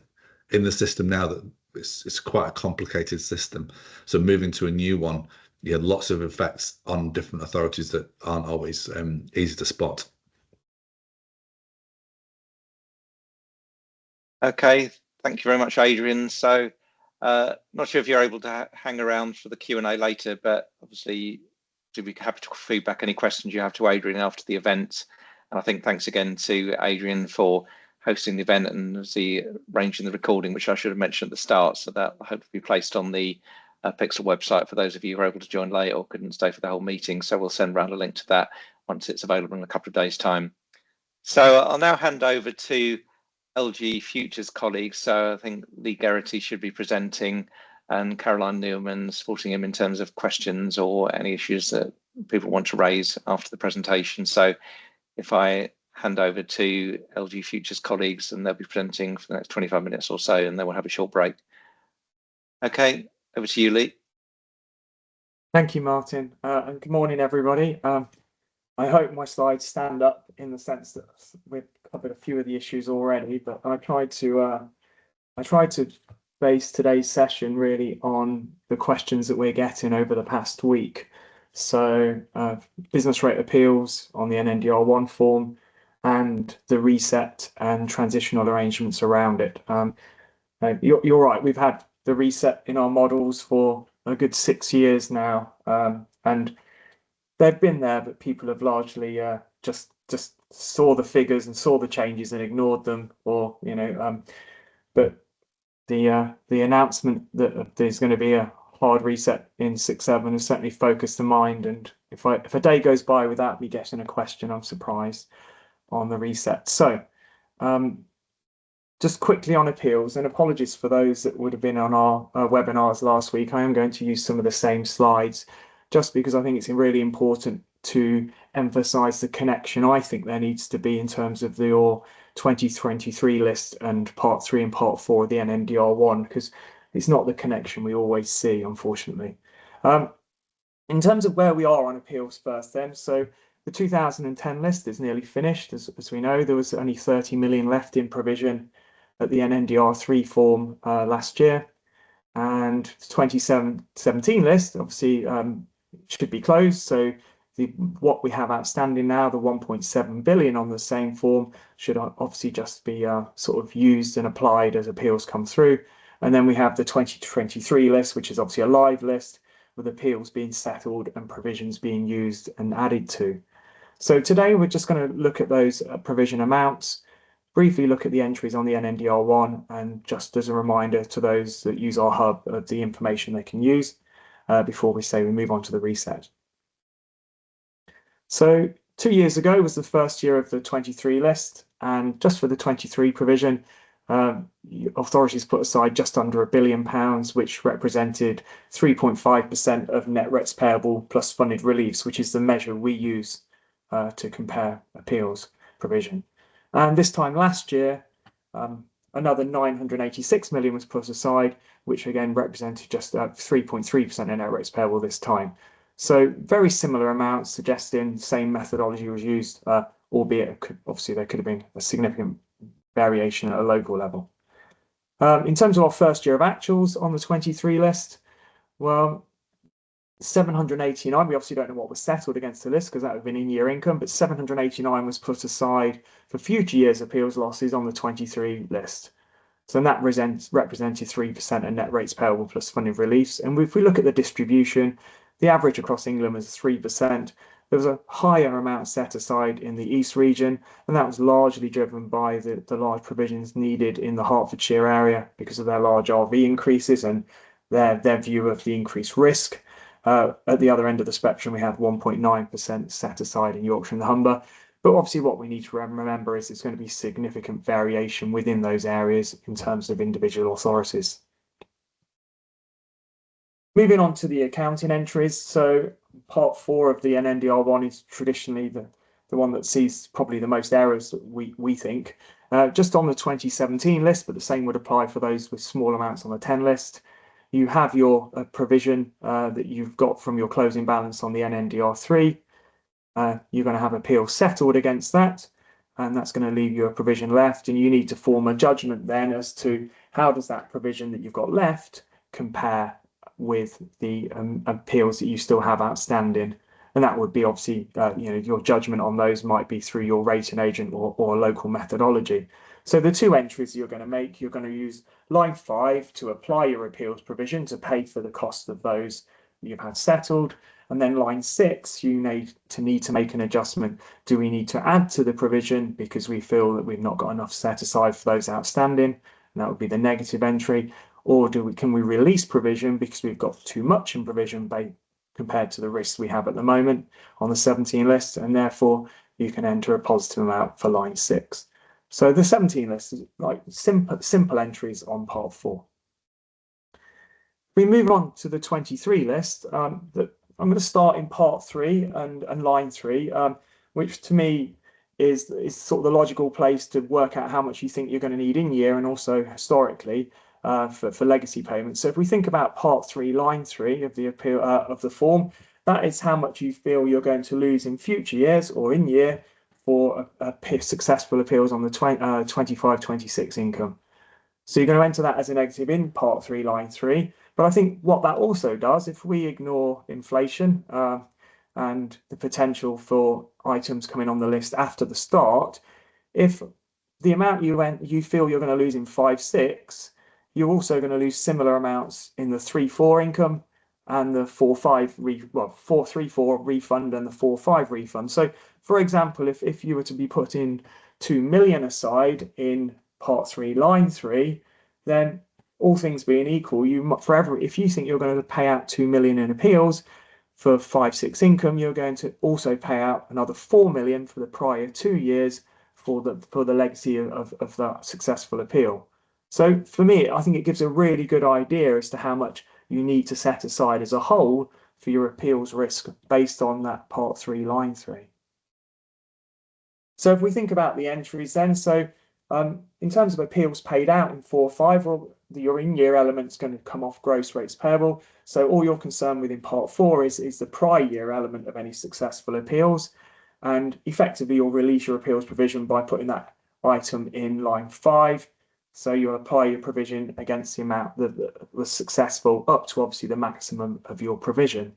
in the system now that it's quite a complicated system. So moving to a new one, you had lots of effects on different authorities that aren't always easy to spot. Okay, thank you very much, Adrian. So not sure if you're able to hang around for the Q&A later, but obviously we'd be happy to feedback any questions you have to Adrian after the event. And I think thanks again to Adrian for hosting the event and arranging the recording, which I should have mentioned at the start. So that I hope will be placed on the Pixel website for those of you who are able to join late or couldn't stay for the whole meeting. So we'll send around a link to that once it's available in a couple of days' time. So I'll now hand over to LG Futures colleagues. So I think Lee Geraghty should be presenting and Caroline Newman supporting him in terms of questions or any issues that people want to raise after the presentation. So if I hand over to LG Futures colleagues, and they'll be presenting for the next 25 minutes or so, and then we'll have a short break. Okay, over to you, Lee. Thank you, Martin, and good morning, everybody. I hope my slides stand up in the sense that we've covered a few of the issues already, but I tried to base today's session really on the questions that we're getting over the past week. So business rate appeals on the NNDR1 form and the reset and transitional arrangements around it. You're right, we've had the reset in our models for a good 6 years now, and they've been there, but people have largely just saw the figures and saw the changes and ignored them, or but the announcement that there's going to be a hard reset in 6.7 has certainly focused the mind. And if a day goes by without me getting a question, I'm surprised on the reset. So just quickly on appeals, and apologies for those that would have been on our webinars last week. I am going to use some of the same slides just because I think it's really important to emphasize the connection I think there needs to be in terms of your 2023 list and part 3 and part 4 of the NNDR1, because it's not the connection we always see, unfortunately. In terms of where we are on appeals first then, so the 2010 list is nearly finished. As we know, there was only 30 million left in provision at the NNDR3 form last year, and the 2017 list obviously should be closed. So what we have outstanding now, the 1.7 billion on the same form, should obviously just be sort of used and applied as appeals come through. And then we have the 2023 list, which is obviously a live list with appeals being settled and provisions being used and added to. So today we're just going to look at those provision amounts, briefly look at the entries on the NNDR1, and just as a reminder to those that use our hub of the information they can use before we say we move on to the reset. So 2 years ago was the first year of the 23 list, and just for the 23 provision, authorities put aside just under £1 billion, which represented 3.5% of net rates payable plus funded reliefs, which is the measure we use to compare appeals provision. And this time last year, another 986 million was put aside, which again represented just 3.3% of net rates payable this time. So very similar amounts, suggesting same methodology was used, albeit obviously there could have been a significant variation at a local level. In terms of our first year of actuals on the 23 list, well, 789, we obviously don't know what was settled against the list because that would have been in-year income, but 789 was put aside for future years' appeals losses on the 23 list. So that represented 3% of net rates payable plus funded reliefs. And if we look at the distribution, the average across England was 3%. There was a higher amount set aside in the East region, and that was largely driven by the large provisions needed in the Hertfordshire area because of their large RV increases and their view of the increased risk. At the other end of the spectrum, we had 1.9% set aside in Yorkshire and the Humber. But obviously what we need to remember is there's going to be significant variation within those areas in terms of individual authorities. Moving on to the accounting entries. So part 4 of the NNDR1 is traditionally the one that sees probably the most errors, we think. Just on the 2017 list, but the same would apply for those with small amounts on the 10 list. You have your provision that you've got from your closing balance on the NNDR3. You're going to have appeals settled against that, and that's going to leave you a provision left, and you need to form a judgment then as to how does that provision that you've got left compare with the appeals that you still have outstanding. And that would be obviously, your judgment on those might be through your rating agent or local methodology. So the 2 entries you're going to make, you're going to use line 5 to apply your appeals provision to pay for the cost of those you've had settled. And then line 6, you need to make an adjustment. Do we need to add to the provision because we feel that we've not got enough set aside for those outstanding? And that would be the negative entry. Or can we release provision because we've got too much in provision compared to the risks we have at the moment on the 17 list, and therefore you can enter a positive amount for line 6. So the 17 list is like simple entries on part 4. We move on to the 23 list. I'm going to start in part 3 and line 3, which to me is sort of the logical place to work out how much you think you're going to need in year and also historically for legacy payments. So if we think about part 3, line 3 of the appeal of the form, that is how much you feel you're going to lose in future years or in year for successful appeals on the 25-26 income. So you're going to enter that as a negative in part 3, line 3. But I think what that also does, if we ignore inflation and the potential for items coming on the list after the start, if the amount you feel you're going to lose in 5-6, you're also going to lose similar amounts in the 3-4 income and the 4-5 4-3-4 refund and the 4-5 refund. So for example, if you were to be putting 2 million aside in part 3, line 3, then all things being equal, if you think you're going to pay out 2 million in appeals for 5-6 income, you're going to also pay out another 4 million for the prior 2 years for the legacy of that successful appeal. So for me, I think it gives a really good idea as to how much you need to set aside as a whole for your appeals risk based on that part 3, line 3. So if we think about the entries then, so in terms of appeals paid out in 4-5, well, your in-year element's going to come off gross rates payable. So all you're concerned with in part 4 is the prior year element of any successful appeals. And effectively, you'll release your appeals provision by putting that item in line 5. So you'll apply your provision against the amount that was successful up to obviously the maximum of your provision.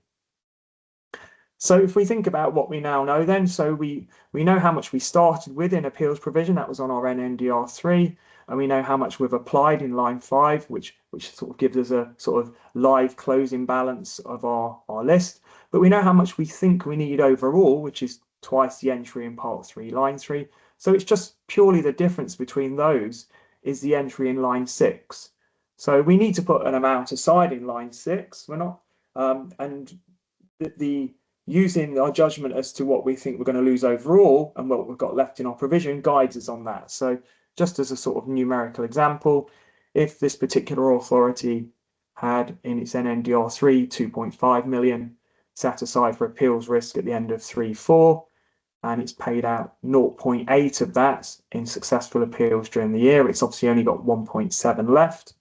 So if we think about what we now know then, so we know how much we started with in appeals provision, that was on our NNDR3, and we know how much we've applied in line 5, which sort of gives us a sort of live closing balance of our list. But we know how much we think we need overall, which is twice the entry in part 3, line 3. So it's just purely the difference between those is the entry in line 6. So we need to put an amount aside in line 6. We're not, and using our judgment as to what we think we're going to lose overall and what we've got left in our provision guides us on that. So just as a sort of numerical example, if this particular authority had in its NNDR3 2.5 million set aside for appeals risk at the end of 3-4, and it's paid out 0.8 of that in successful appeals during the year, it's obviously only got 1.7 left.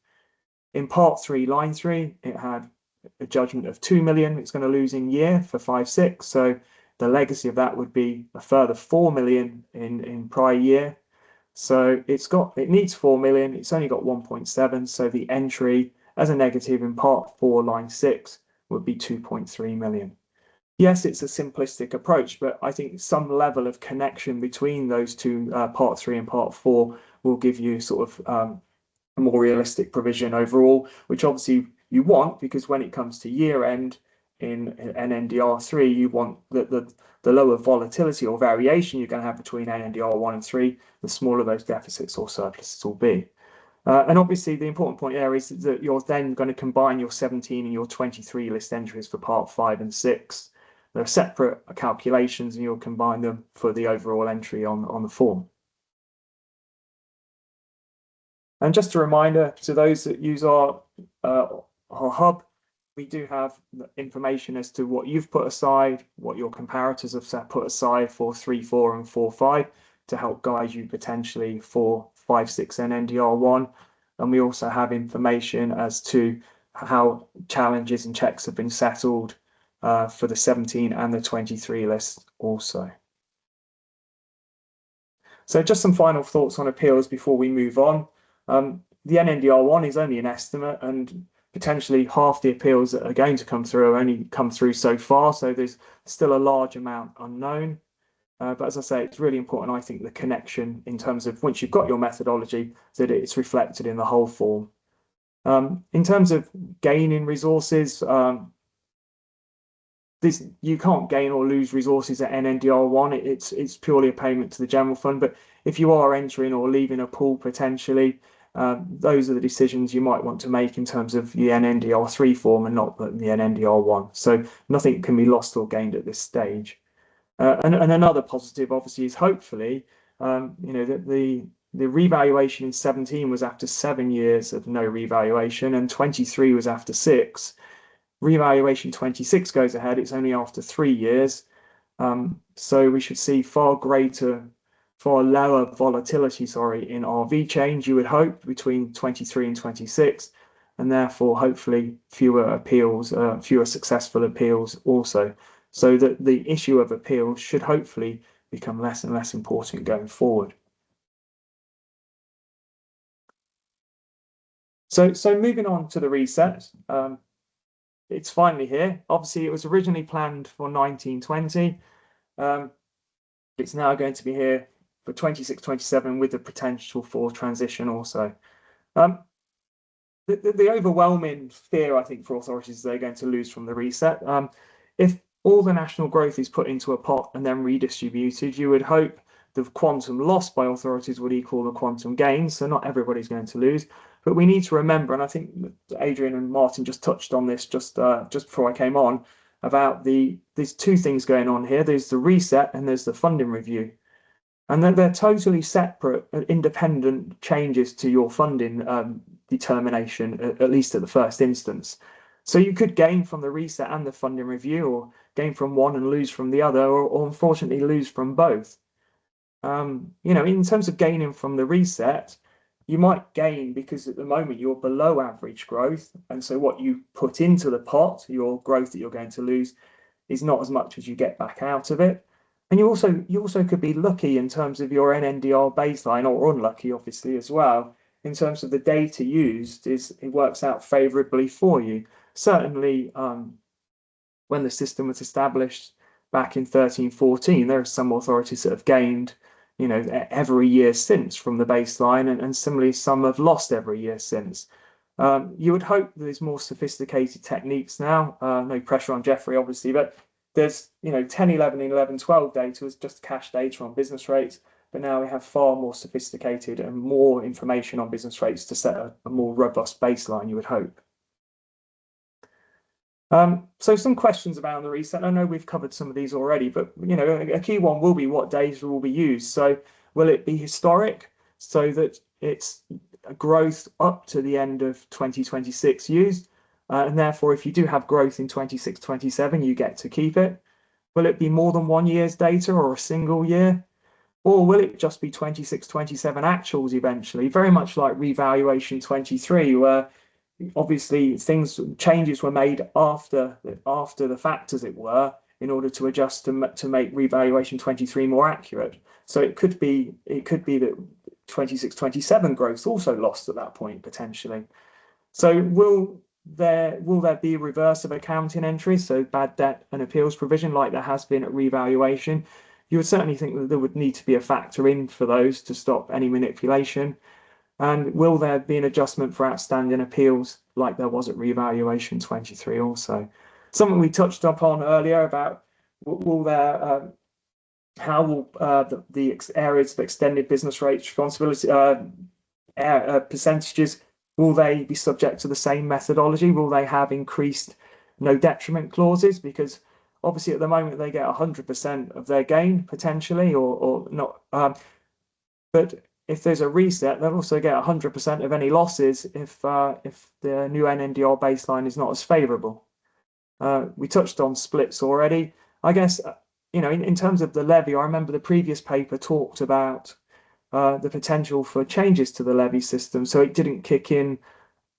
In part 3, line 3, it had a judgment of 2 million it's going to lose in year for 5-6. So the legacy of that would be a further 4 million in prior year. So it needs 4 million, it's only got 1.7. So the entry as a negative in part 4, line 6 would be 2.3 million. Yes, it's a simplistic approach, but I think some level of connection between those two, part 3 and part 4, will give you sort of a more realistic provision overall, which obviously you want, because when it comes to year end in NNDR3, you want the lower volatility or variation you're going to have between NNDR1 and 3, the smaller those deficits or surpluses will be. And obviously the important point there is that you're then going to combine your 17 and your 23 list entries for part 5 and 6. They're separate calculations, and you'll combine them for the overall entry on the form. And just a reminder to those that use our hub, we do have information as to what you've put aside, what your comparators have put aside for 3.4 and 4.5 to help guide you potentially for 5.6 and NDR1. And we also have information as to how challenges and checks have been settled for the 17 and the 23 list also. So just some final thoughts on appeals before we move on. The NNDR1 is only an estimate, and potentially half the appeals that are going to come through have only come through so far, so there's still a large amount unknown. But as I say, it's really important, I think, the connection in terms of once you've got your methodology, that it's reflected in the whole form. In terms of gaining resources, you can't gain or lose resources at NNDR1. It's purely a payment to the general fund. But if you are entering or leaving a pool potentially, those are the decisions you might want to make in terms of the NNDR3 form and not the NNDR1. So nothing can be lost or gained at this stage. And another positive, obviously, is hopefully, that the revaluation in 17 was after 7 years of no revaluation, and 23 was after 6. Revaluation 26 goes ahead, it's only after 3 years. So we should see far lower volatility, in RV change, you would hope, between 23 and 26, and therefore hopefully fewer appeals, fewer successful appeals also. So that the issue of appeals should hopefully become less and less important going forward. So moving on to the reset. It's finally here. Obviously, it was originally planned for 1920. It's now going to be here for 26-27 with the potential for transition also. The overwhelming fear, I think, for authorities is they're going to lose from the reset. If all the national growth is put into a pot and then redistributed, you would hope the quantum loss by authorities would equal the quantum gain. So not everybody's going to lose. But we need to remember, and I think Adrian and Martin just touched on this just before I came on, about there's two things going on here. There's the reset and there's the funding review. And they're totally separate, independent changes to your funding determination, at least at the first instance. So you could gain from the reset and the funding review, or gain from one and lose from the other, or unfortunately lose from both. In terms of gaining from the reset, you might gain because at the moment you're below average growth, and so what you put into the pot, your growth that you're going to lose, is not as much as you get back out of it. And you also could be lucky in terms of your NNDR baseline, or unlucky obviously as well, in terms of the data used, it works out favorably for you. Certainly when the system was established back in 13-14, there are some authorities that have gained every year since from the baseline, and similarly some have lost every year since. You would hope there's more sophisticated techniques now. No pressure on Jeffrey obviously, but there's 10, 11, and 11, 12 data was just cash data on business rates, but now we have far more sophisticated and more information on business rates to set a more robust baseline, you would hope. So some questions about the reset. I know we've covered some of these already, but a key one will be what data will be used. So will it be historic, so that it's growth up to the end of 2026 used, and therefore if you do have growth in 26-27, you get to keep it? Will it be more than 1 year's data or a single year? Or will it just be 26-27 actuals eventually, very much like revaluation 23, where obviously changes were made after the fact, as it were, in order to adjust to make revaluation 23 more accurate. So it could be that 26-27 growth also lost at that point potentially. So will there be a reverse of accounting entries, so bad debt and appeals provision, like there has been at revaluation? You would certainly think that there would need to be a factor in for those to stop any manipulation. And will there be an adjustment for outstanding appeals like there was at revaluation 23 also? Something we touched upon earlier about how will the areas of extended business rates responsibility percentages, will they be subject to the same methodology? Will they have increased no detriment clauses? Because obviously at the moment they get 100% of their gain potentially, or not. But if there's a reset, they'll also get 100% of any losses if the new NNDR baseline is not as favourable. We touched on splits already. I guess, in terms of the levy, I remember the previous paper talked about the potential for changes to the levy system, so it didn't kick in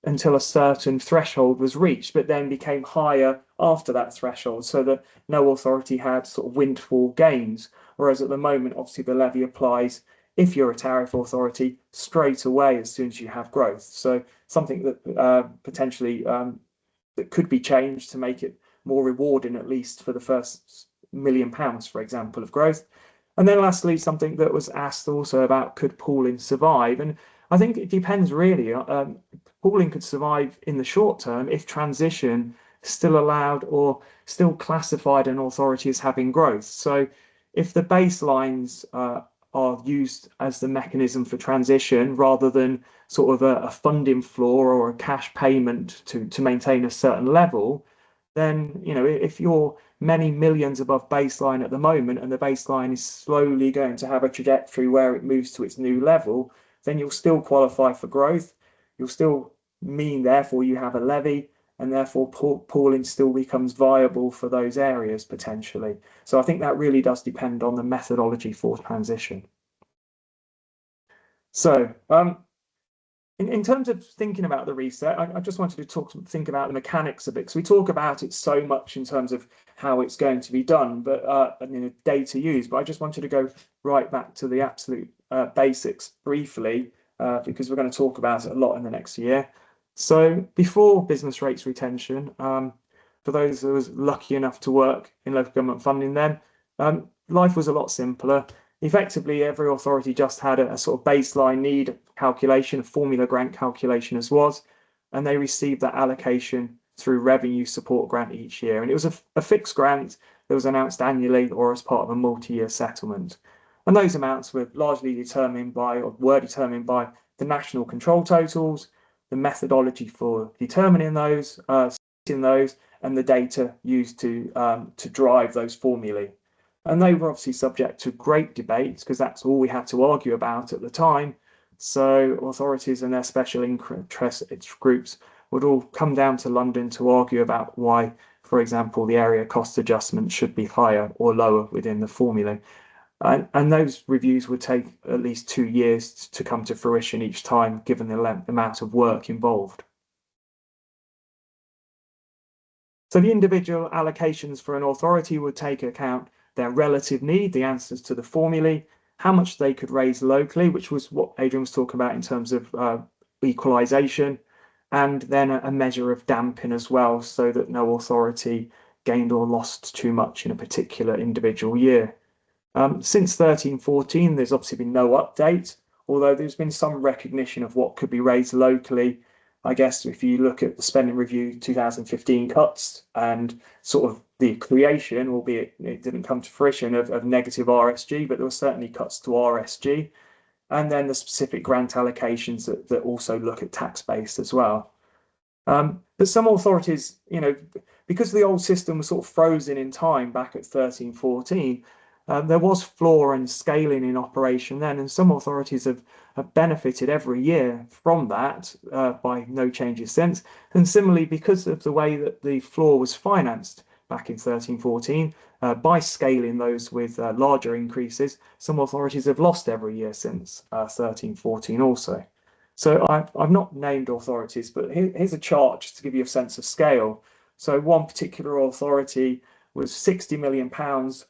until a certain threshold was reached, but then became higher after that threshold, so that no authority had sort of windfall gains. Whereas at the moment, obviously, the levy applies if you're a tariff authority straight away as soon as you have growth. So something that potentially that could be changed to make it more rewarding, at least for the first £1 million, for example, of growth. And then lastly, something that was asked also about, could pooling survive? And I think it depends really. Pooling could survive in the short term if transition is still allowed or still classified an authority as having growth. So if the baselines are used as the mechanism for transition rather than sort of a funding floor or a cash payment to maintain a certain level, then, if you're many millions above baseline at the moment and the baseline is slowly going to have a trajectory where it moves to its new level, then you'll still qualify for growth. You'll still mean, therefore, you have a levy, and therefore pooling still becomes viable for those areas potentially. So I think that really does depend on the methodology for transition. So in terms of thinking about the reset, I just wanted to think about the mechanics of it, because we talk about it so much in terms of how it's going to be done, but data used. But I just wanted to go right back to the absolute basics briefly, because we're going to talk about it a lot in the next year. So before business rates retention, for those who was lucky enough to work in local government funding then, life was a lot simpler. Effectively, every authority just had a sort of baseline need calculation, a formula grant calculation as was, and they received that allocation through revenue support grant each year. And it was a fixed grant that was announced annually or as part of a multi-year settlement. And those amounts were largely determined by the national control totals, the methodology for determining those, and the data used to drive those formulae. And they were obviously subject to great debates, because that's all we had to argue about at the time. So authorities and their special interest groups would all come down to London to argue about why, for example, the area cost adjustment should be higher or lower within the formula. And those reviews would take at least 2 years to come to fruition each time, given the amount of work involved. So the individual allocations for an authority would take account their relative need, the answers to the formulae, how much they could raise locally, which was what Adrian was talking about in terms of equalisation, and then a measure of damping as well, so that no authority gained or lost too much in a particular individual year. Since 1314, there's obviously been no update, although there's been some recognition of what could be raised locally. I guess if you look at the Spending Review 2015 cuts and sort of the creation, albeit it didn't come to fruition, of negative RSG, but there were certainly cuts to RSG. And then the specific grant allocations that also look at tax base as well. But some authorities, because the old system was sort of frozen in time back at 1314, there was floor and scaling in operation then, and some authorities have benefited every year from that by no changes since. And similarly, because of the way that the floor was financed back in 1314, by scaling those with larger increases, some authorities have lost every year since 1314 also. So I've not named authorities, but here's a chart just to give you a sense of scale. So one particular authority was £60 million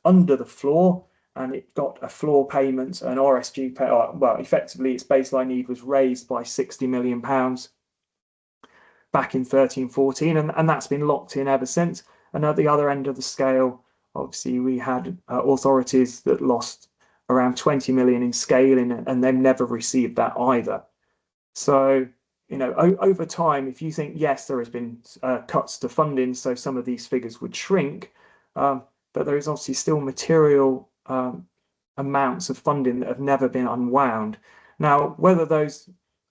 under the floor, and it got a floor payment, an RSG pay. Well, effectively, its baseline need was raised by £60 million back in 1314, and that's been locked in ever since. And at the other end of the scale, obviously, we had authorities that lost around 20 million in scaling, and they've never received that either. So, over time, if you think, yes, there has been cuts to funding, so some of these figures would shrink, but there is obviously still material amounts of funding that have never been unwound. Now, whether those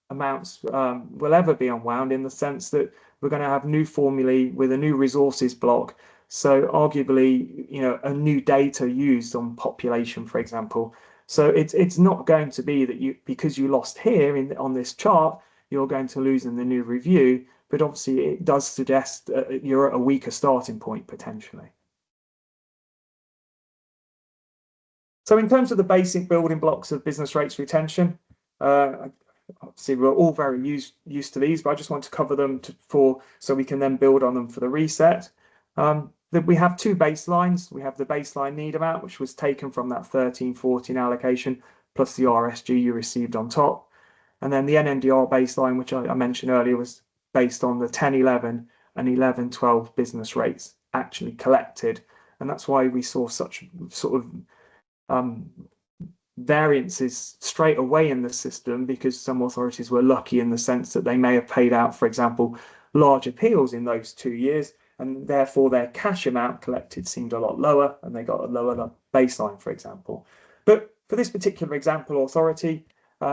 amounts will ever be unwound, in the sense that we're going to have new formulae with a new resources block, So arguably, a new data used on population, for example. So it's not going to be that because you lost here on this chart, you're going to lose in the new review, but obviously it does suggest you're at a weaker starting point potentially. So in terms of the basic building blocks of business rates retention, obviously we're all very used to these, but I just want to cover them so we can then build on them for the reset. We have two baselines. We have the baseline need amount, which was taken from that 13-14 allocation, plus the RSG you received on top. And then the NNDR baseline, which I mentioned earlier, was based on the 10-11 and 11-12 business rates actually collected. And that's why we saw such sort of variances straight away in the system, because some authorities were lucky in the sense that they may have paid out, for example, large appeals in those 2 years, and therefore their cash amount collected seemed a lot lower and they got a lower baseline, for example. But for this particular example authority,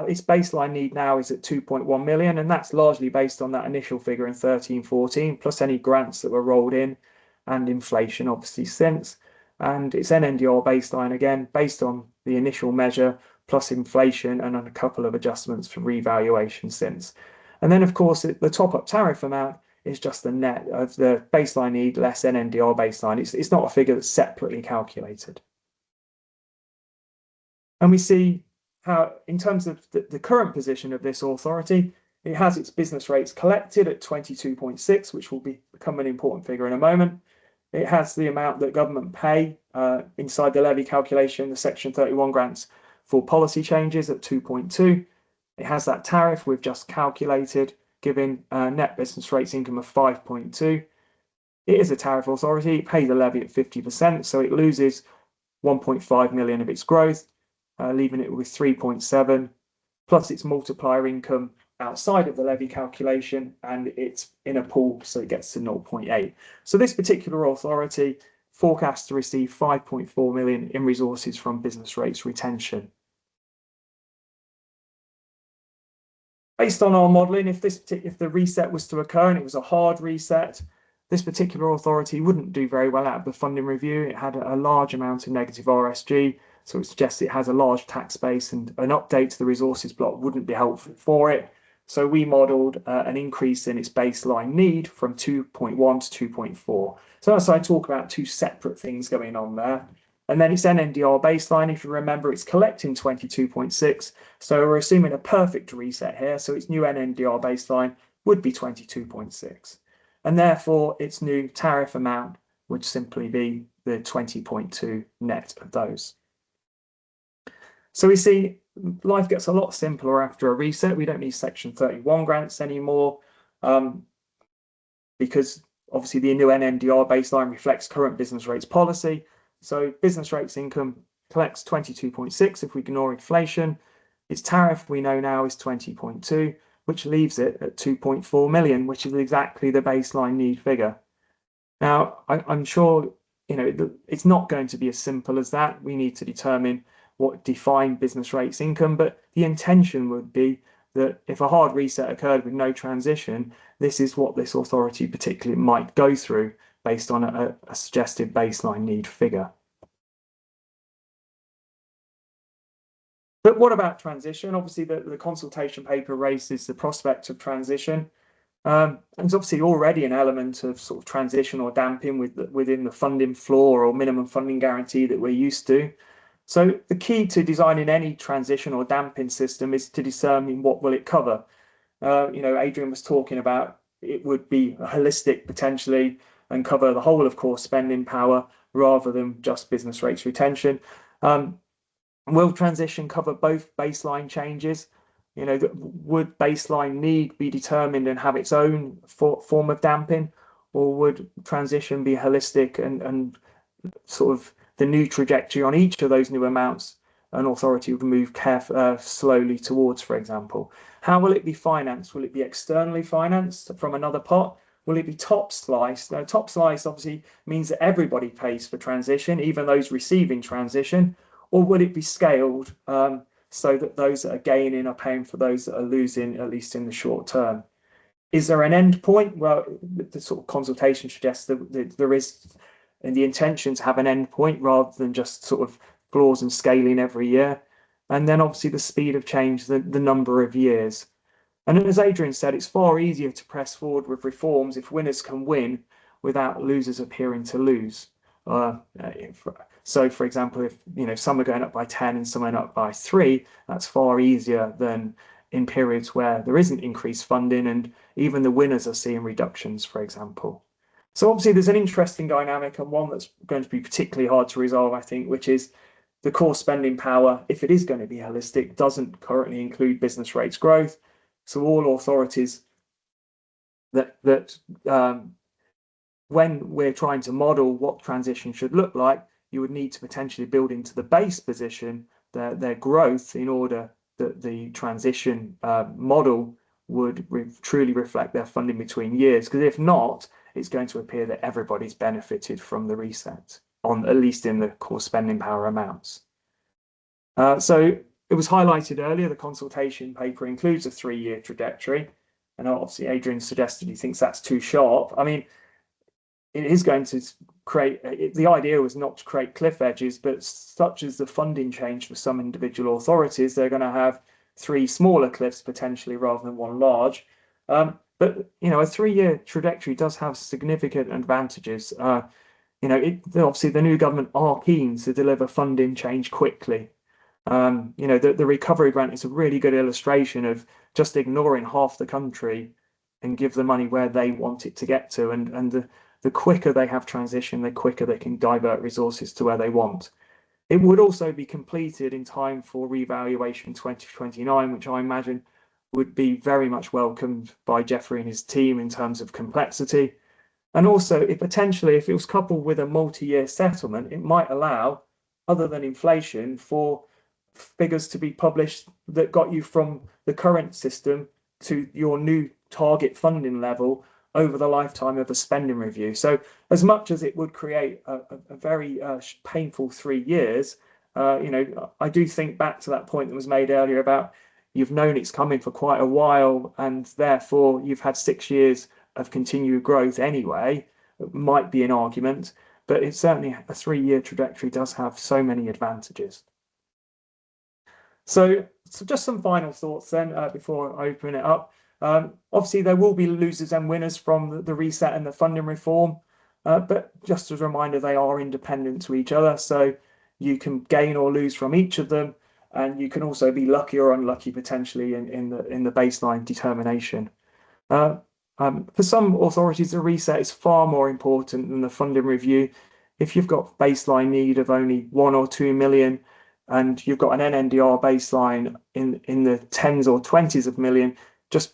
its baseline need now is at 2.1 million, and that's largely based on that initial figure in 13-14, plus any grants that were rolled in and inflation obviously since. And its NNDR baseline, again, based on the initial measure, plus inflation and a couple of adjustments for revaluation since. And then, of course, the top-up tariff amount is just the net of the baseline need less NNDR baseline. It's not a figure that's separately calculated. And we see how, in terms of the current position of this authority, it has its business rates collected at 22.6, which will become an important figure in a moment. It has the amount that government pay inside the levy calculation, the Section 31 grants for policy changes at 2.2. It has that tariff we've just calculated, giving net business rates income of 5.2. It is a tariff authority. It pays a levy at 50%, so it loses 1.5 million of its growth, leaving it with 3.7, plus its multiplier income outside of the levy calculation, and it's in a pool, so it gets to 0.8. So this particular authority forecasts to receive 5.4 million in resources from business rates retention. Based on our modelling, if the reset was to occur and it was a hard reset, this particular authority wouldn't do very well out of the funding review. It had a large amount of negative RSG, so it suggests it has a large tax base, and an update to the resources block wouldn't be helpful for it. So we modelled an increase in its baseline need from 2.1 to 2.4. So as I talk about two separate things going on there. And then its NNDR baseline, if you remember, it's collecting 22.6. So we're assuming a perfect reset here. So its new NNDR baseline would be 22.6. And therefore, its new tariff amount would simply be the 20.2 net of those. So we see life gets a lot simpler after a reset. We don't need Section 31 grants anymore, because obviously the new NNDR baseline reflects current business rates policy. So business rates income collects 22.6 if we ignore inflation. Its tariff we know now is 20.2, which leaves it at 2.4 million, which is exactly the baseline need figure. Now, I'm sure it's not going to be as simple as that. We need to determine what defined business rates income, but the intention would be that if a hard reset occurred with no transition, this is what this authority particularly might go through based on a suggested baseline need figure. But what about transition? Obviously, the consultation paper raises the prospect of transition. And there's obviously already an element of sort of transition or damping within the funding floor or minimum funding guarantee that we're used to. So the key to designing any transition or damping system is to determine what will it cover. Adrian was talking about it would be holistic potentially and cover the whole of core spending power rather than just business rates retention. Will transition cover both baseline changes? Would baseline need be determined and have its own form of damping, or would transition be holistic and sort of the new trajectory on each of those new amounts an authority would move slowly towards, for example? How will it be financed? Will it be externally financed from another pot? Will it be top sliced? Now, top slice obviously means that everybody pays for transition, even those receiving transition, or would it be scaled so that those that are gaining are paying for those that are losing, at least in the short term? Is there an end point? Well, the sort of consultation suggests that there is and the intention to have an end point rather than just sort of floors and scaling every year. And then obviously the speed of change, the number of years. And as Adrian said, it's far easier to press forward with reforms if winners can win without losers appearing to lose. So, for example, if some are going up by 10 and some are up by 3, that's far easier than in periods where there isn't increased funding and even the winners are seeing reductions, for example. So obviously there's an interesting dynamic and one that's going to be particularly hard to resolve, I think, which is the core spending power, if it is going to be holistic, doesn't currently include business rates growth. So all authorities that when we're trying to model what transition should look like, you would need to potentially build into the base position their growth in order that the transition model would truly reflect their funding between years. Because if not, it's going to appear that everybody's benefited from the reset, at least in the core spending power amounts. So it was highlighted earlier, the consultation paper includes a 3-year trajectory. And obviously Adrian suggested he thinks that's too sharp. I mean, it is going to create, the idea was not to create cliff edges, but such as the funding change for some individual authorities, they're going to have 3 smaller cliffs potentially rather than 1 large. But, a 3-year trajectory does have significant advantages. Obviously the new government are keen to deliver funding change quickly. The recovery grant is a really good illustration of just ignoring half the country and give the money where they want it to get to. And the quicker they have transition, the quicker they can divert resources to where they want. It would also be completed in time for revaluation 2029, which I imagine would be very much welcomed by Jeffrey and his team in terms of complexity. And also, if it was coupled with a multi-year settlement, it might allow, other than inflation, for figures to be published that got you from the current system to your new target funding level over the lifetime of a spending review. So as much as it would create a very painful 3 years, I do think back to that point that was made earlier about you've known it's coming for quite a while and therefore you've had 6 years of continued growth anyway. It might be an argument, but it's certainly a 3-year trajectory does have so many advantages. So just some final thoughts then before I open it up. Obviously, there will be losers and winners from the reset and the funding reform, but just as a reminder, they are independent to each other. So you can gain or lose from each of them, and you can also be lucky or unlucky potentially in the baseline determination. For some authorities, the reset is far more important than the funding review. If you've got baseline need of only 1 or 2 million, and you've got an NNDR baseline in the tens or 20s of million, just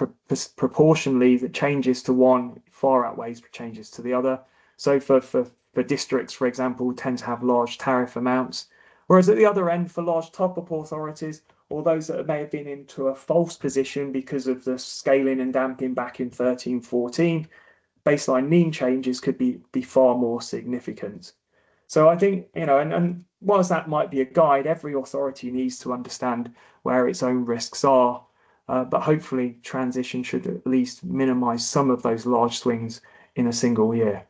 proportionally, the changes to one far outweighs changes to the other. So for districts, for example, tend to have large tariff amounts. Whereas at the other end, for large top-up authorities, or those that may have been into a false position because of the scaling and damping back in 13-14, baseline mean changes could be far more significant. So I think, and whilst that might be a guide, every authority needs to understand where its own risks are. But hopefully transition should at least minimize some of those large swings in a single year.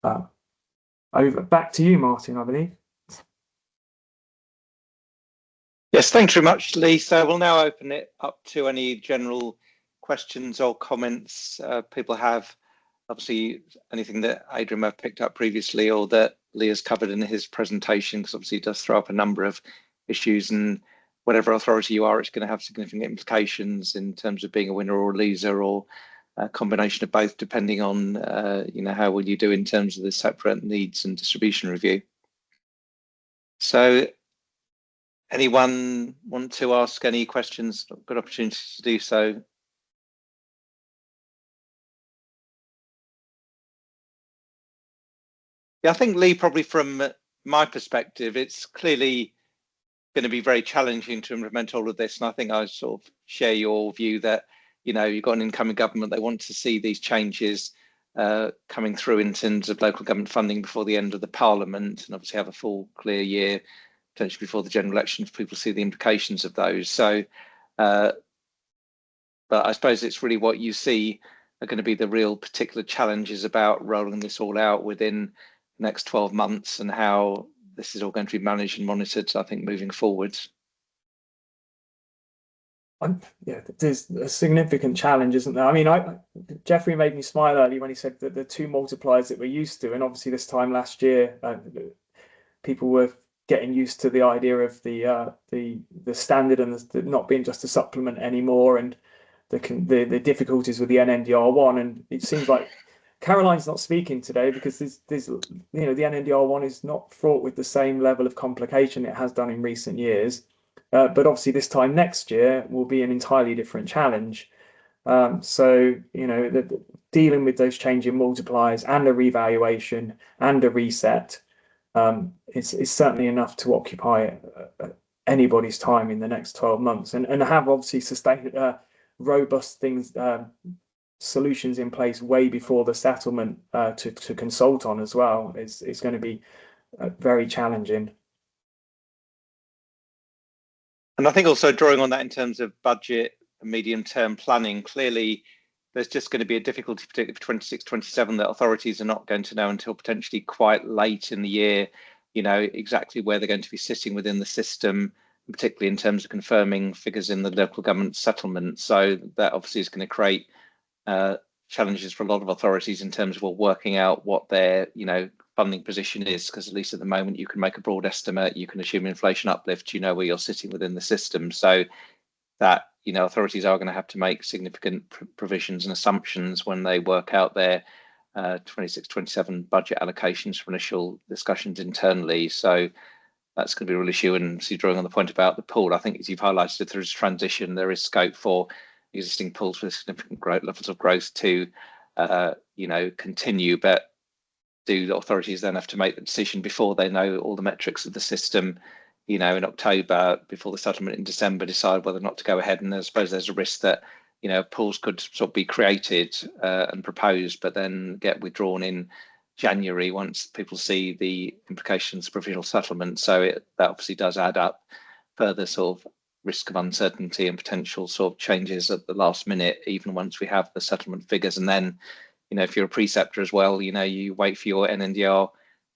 Back to you, Martin, I believe. Yes, thanks very much, Lee. So we'll now open it up to any general questions or comments people have. Obviously, anything that Adrian may have picked up previously or that Lee has covered in his presentation, because obviously he does throw up a number of issues, and whatever authority you are, it's going to have significant implications in terms of being a winner or a loser, or a combination of both, depending on how will you do in terms of the separate needs and distribution review. So anyone want to ask any questions? Good opportunity to do so. Yeah, I think, Lee, probably from my perspective, it's clearly going to be very challenging to implement all of this. And I think I sort of share your view that, you've got an incoming government, they want to see these changes coming through in terms of local government funding before the end of the Parliament, and obviously have a full, clear year, potentially before the general election, if people see the implications of those. So, but I suppose it's really what you see are going to be the real particular challenges about rolling this all out within the next 12 months and how this is all going to be managed and monitored, I think, moving forwards. Yeah, there's a significant challenge, isn't there? I mean, Jeffrey made me smile earlier when he said that the 2 multipliers that we're used to, and obviously this time last year, people were getting used to the idea of the standard and the not being just a supplement anymore, and the difficulties with the NNDR1. And it seems like Caroline's not speaking today because there's the NNDR1 is not fraught with the same level of complication it has done in recent years. But obviously this time next year will be an entirely different challenge. So, dealing with those changing multipliers and a revaluation and a reset is certainly enough to occupy anybody's time in the next 12 months, and have obviously sustained robust solutions in place way before the settlement to consult on as well is going to be very challenging. And I think also drawing on that in terms of budget and medium-term planning, clearly there's just going to be a difficulty, particularly for 26, 27, that authorities are not going to know until potentially quite late in the year, exactly where they're going to be sitting within the system, particularly in terms of confirming figures in the local government settlement. So that obviously is going to create challenges for a lot of authorities in terms of working out what their, funding position is, because at least at the moment you can make a broad estimate, you can assume inflation uplift, where you're sitting within the system. So that, authorities are going to have to make significant provisions and assumptions when they work out their 26, 27 budget allocations for initial discussions internally. So that's going to be a real issue. And so drawing on the point about the pool, I think as you've highlighted, if there is transition, there is scope for existing pools with significant levels of growth to, continue. But do the authorities then have to make the decision before they know all the metrics of the system, in October, before the settlement in December, decide whether or not to go ahead? And I suppose there's a risk that, pools could sort of be created and proposed, but then get withdrawn in January once people see the implications of provisional settlement. So that obviously does add up further sort of risk of uncertainty and potential sort of changes at the last minute, even once we have the settlement figures. And then, if you're a preceptor as well, you wait for your NNDR1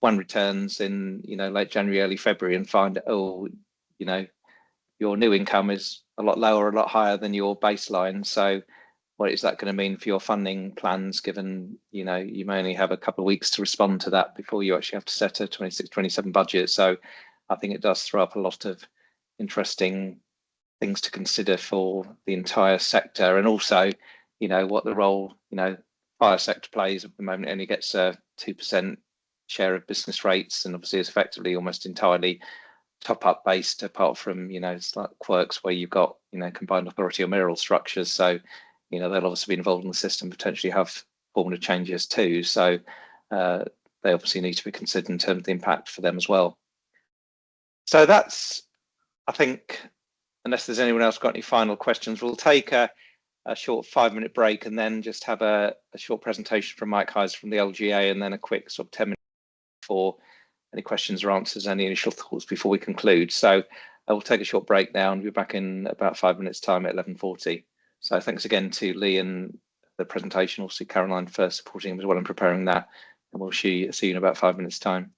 returns in, late January, early February, and find, your new income is a lot lower, a lot higher than your baseline. So what is that going to mean for your funding plans, given, you may only have a couple of weeks to respond to that before you actually have to set a 26, 27 budget. So I think it does throw up a lot of interesting things to consider for the entire sector. And also, what the role, fire sector plays. At the moment, it only gets a 2% share of business rates, and obviously is effectively almost entirely top-up based, apart from slight quirks where you've got combined authority or mayoral structures. So they'll obviously be involved in the system, potentially have formative changes too. So they obviously need to be considered in terms of the impact for them as well. So that's, I think, unless there's anyone else got any final questions, we'll take a short 5-minute break and then just have a short presentation from Mike Heiser from the LGA, and then a quick sort of 10 minutes for any questions or answers, any initial thoughts before we conclude. So I will take a short break now and be back in about 5 minutes time at 11:40. So thanks again to Lee and the presentation, also Caroline for supporting him as well and preparing that. And we'll see you in about 5 minutes time.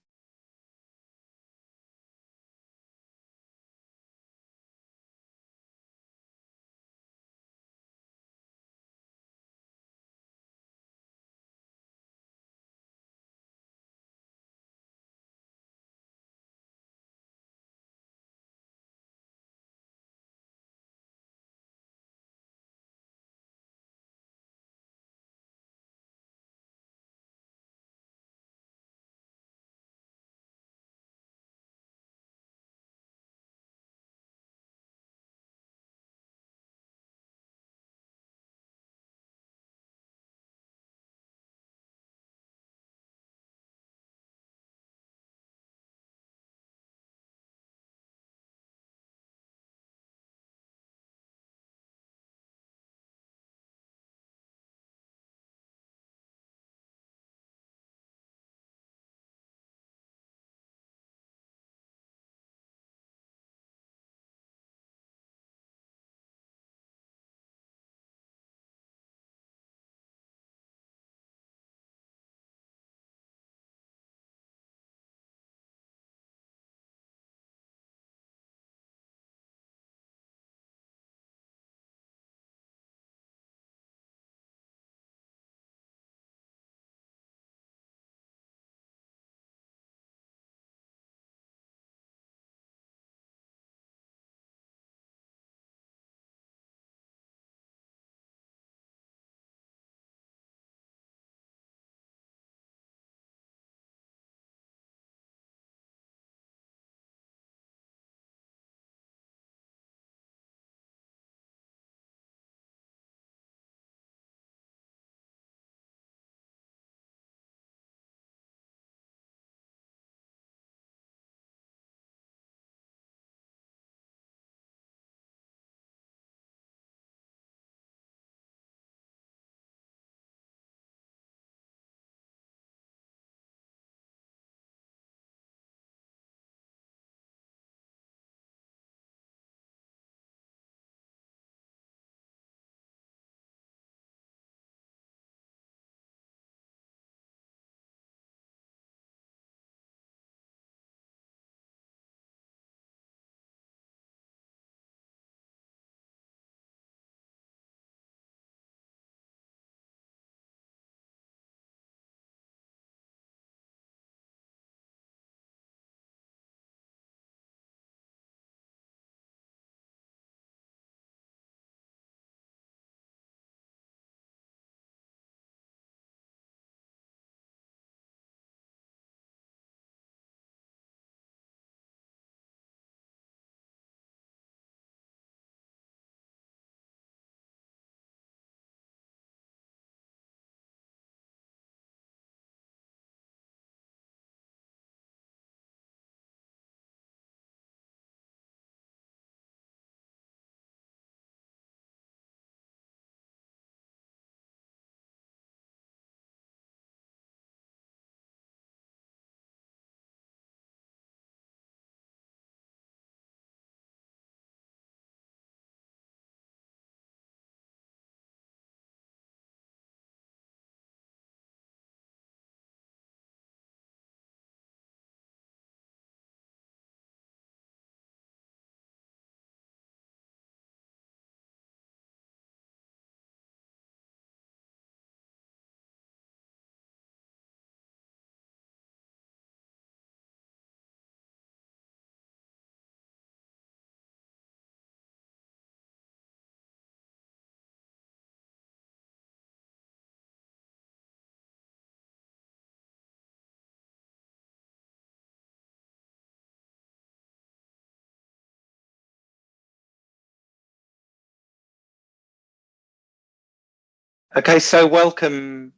Okay, so welcome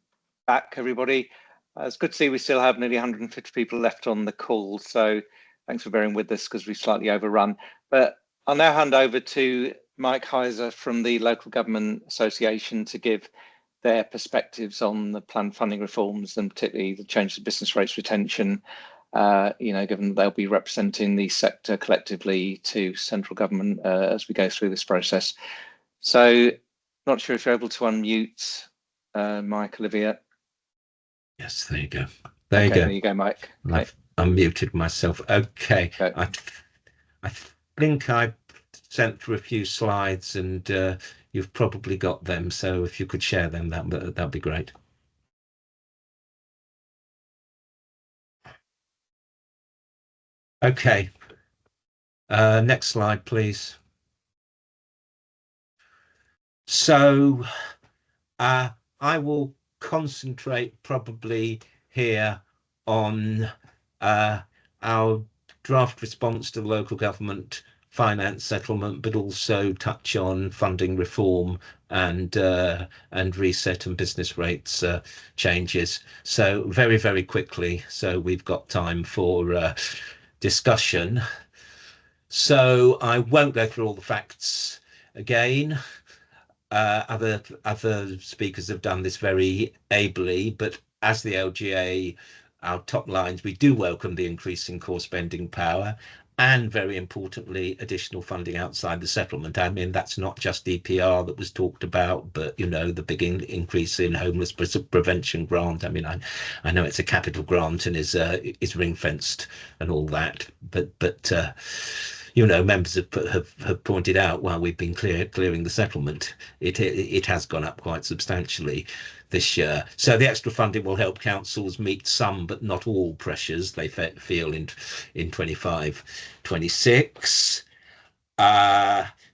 back, everybody. It's good to see we still have nearly 150 people left on the call, so thanks for bearing with us because we've slightly overrun. But I'll now hand over to Mike Heiser from the Local Government Association to give their perspectives on the planned funding reforms and particularly the change to business rates retention, given that they'll be representing the sector collectively to central government as we go through this process. So, not sure if you're able to unmute, Mike, Olivia. Yes, there you go. There you go, Mike. Okay. I've unmuted myself. Okay. I think I sent through a few slides and you've probably got them. So if you could share them, that'd be great. Okay. Next slide, please. So I will concentrate probably here on our draft response to the local government finance settlement, but also touch on funding reform and reset and business rates changes. So very, very quickly, so we've got time for discussion. So I won't go through all the facts again. Other speakers have done this very ably, but as the LGA, our top lines, we do welcome the increase in core spending power and, very importantly, additional funding outside the settlement. I mean, that's not just EPR that was talked about, but, you know, the big increase in homeless prevention grant. I mean, I know it's a capital grant and is ring-fenced and all that, but you know, members have pointed out while we've been clearing the settlement, it has gone up quite substantially this year. So the extra funding will help councils meet some but not all pressures they feel in 25-26.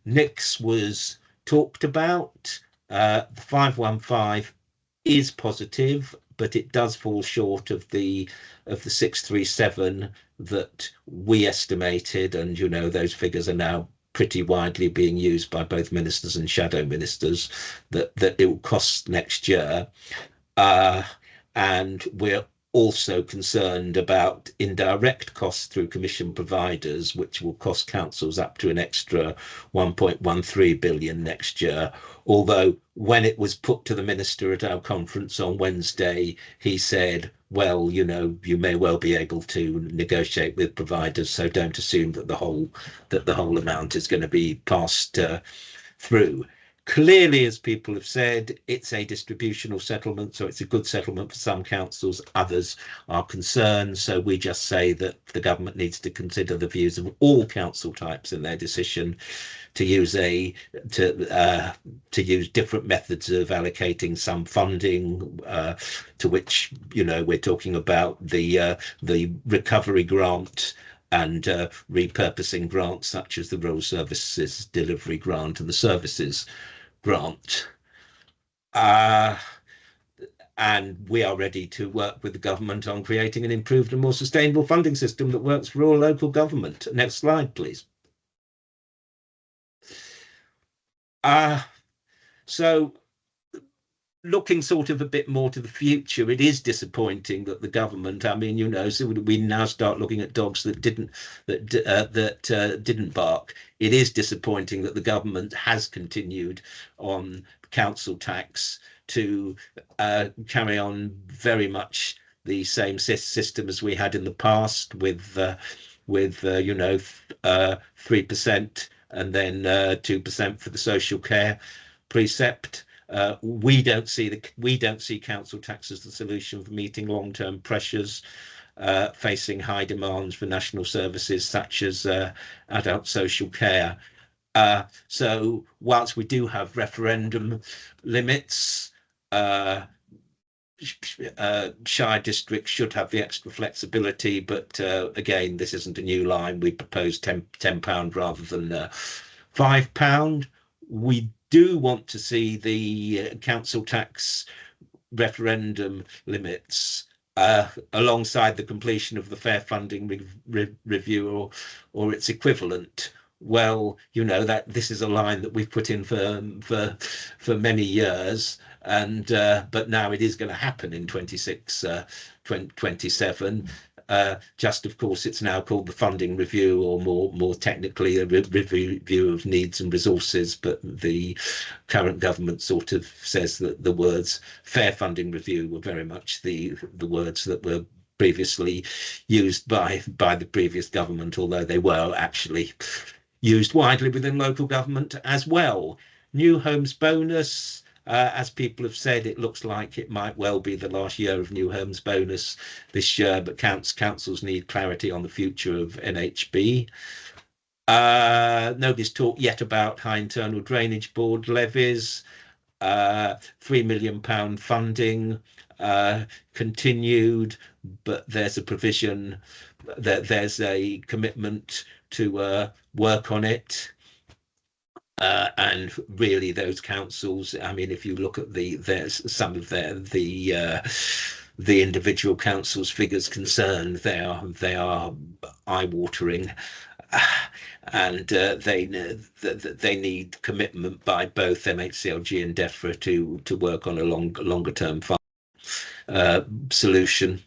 NICS was talked about. The 515 is positive, but it does fall short of the 637 that we estimated, and you know those figures are now pretty widely being used by both ministers and shadow ministers, that it will cost next year. And we're also concerned about indirect costs through commission providers, which will cost councils up to an extra 1.13 billion next year. Although when it was put to the minister at our conference on Wednesday, he said, well, you know, you may well be able to negotiate with providers, so don't assume that the whole amount is going to be passed through. Clearly, as people have said, it's a distributional settlement, so it's a good settlement for some councils. Others are concerned, so we just say that the government needs to consider the views of all council types in their decision to use different methods of allocating some funding, to which, you know, we're talking about the recovery grant and repurposing grants such as the Rural Services Delivery Grant and the Services Grant. And we are ready to work with the government on creating an improved and more sustainable funding system that works for all local government. Next slide, please. So looking sort of a bit more to the future, it is disappointing that the government, I mean, you know, so we now start looking at dogs that didn't bark. It is disappointing that the government has continued on council tax to carry on very much the same system as we had in the past with you know, 3% and then 2% for the social care precept. We don't see council tax as the solution for meeting long-term pressures facing high demands for national services such as adult social care. So whilst we do have referendum limits, shire districts should have the extra flexibility, but again, this isn't a new line. We proposed £10 rather than £5. We do want to see the council tax referendum limits alongside the completion of the fair funding review or its equivalent, well, you know, that this is a line that we've put in for many years, and but now it is going to happen in 26, 27. Just, of course, it's now called the funding review, or more technically a review of needs and resources, but the current government sort of says that the words fair funding review were very much the words that were previously used by the previous government, although they were actually used widely within local government as well. New homes bonus, as people have said, it looks like it might well be the last year of new homes bonus this year, but councils need clarity on the future of NHB. Nobody's talked yet about high internal drainage board levies. £3 million funding continued, but there's a provision that there's a commitment to work on it. And really, those councils, I mean, if you look at there's some of the individual councils' figures concerned, they are eye-watering, and they need commitment by both MHCLG and DEFRA to work on a longer term solution.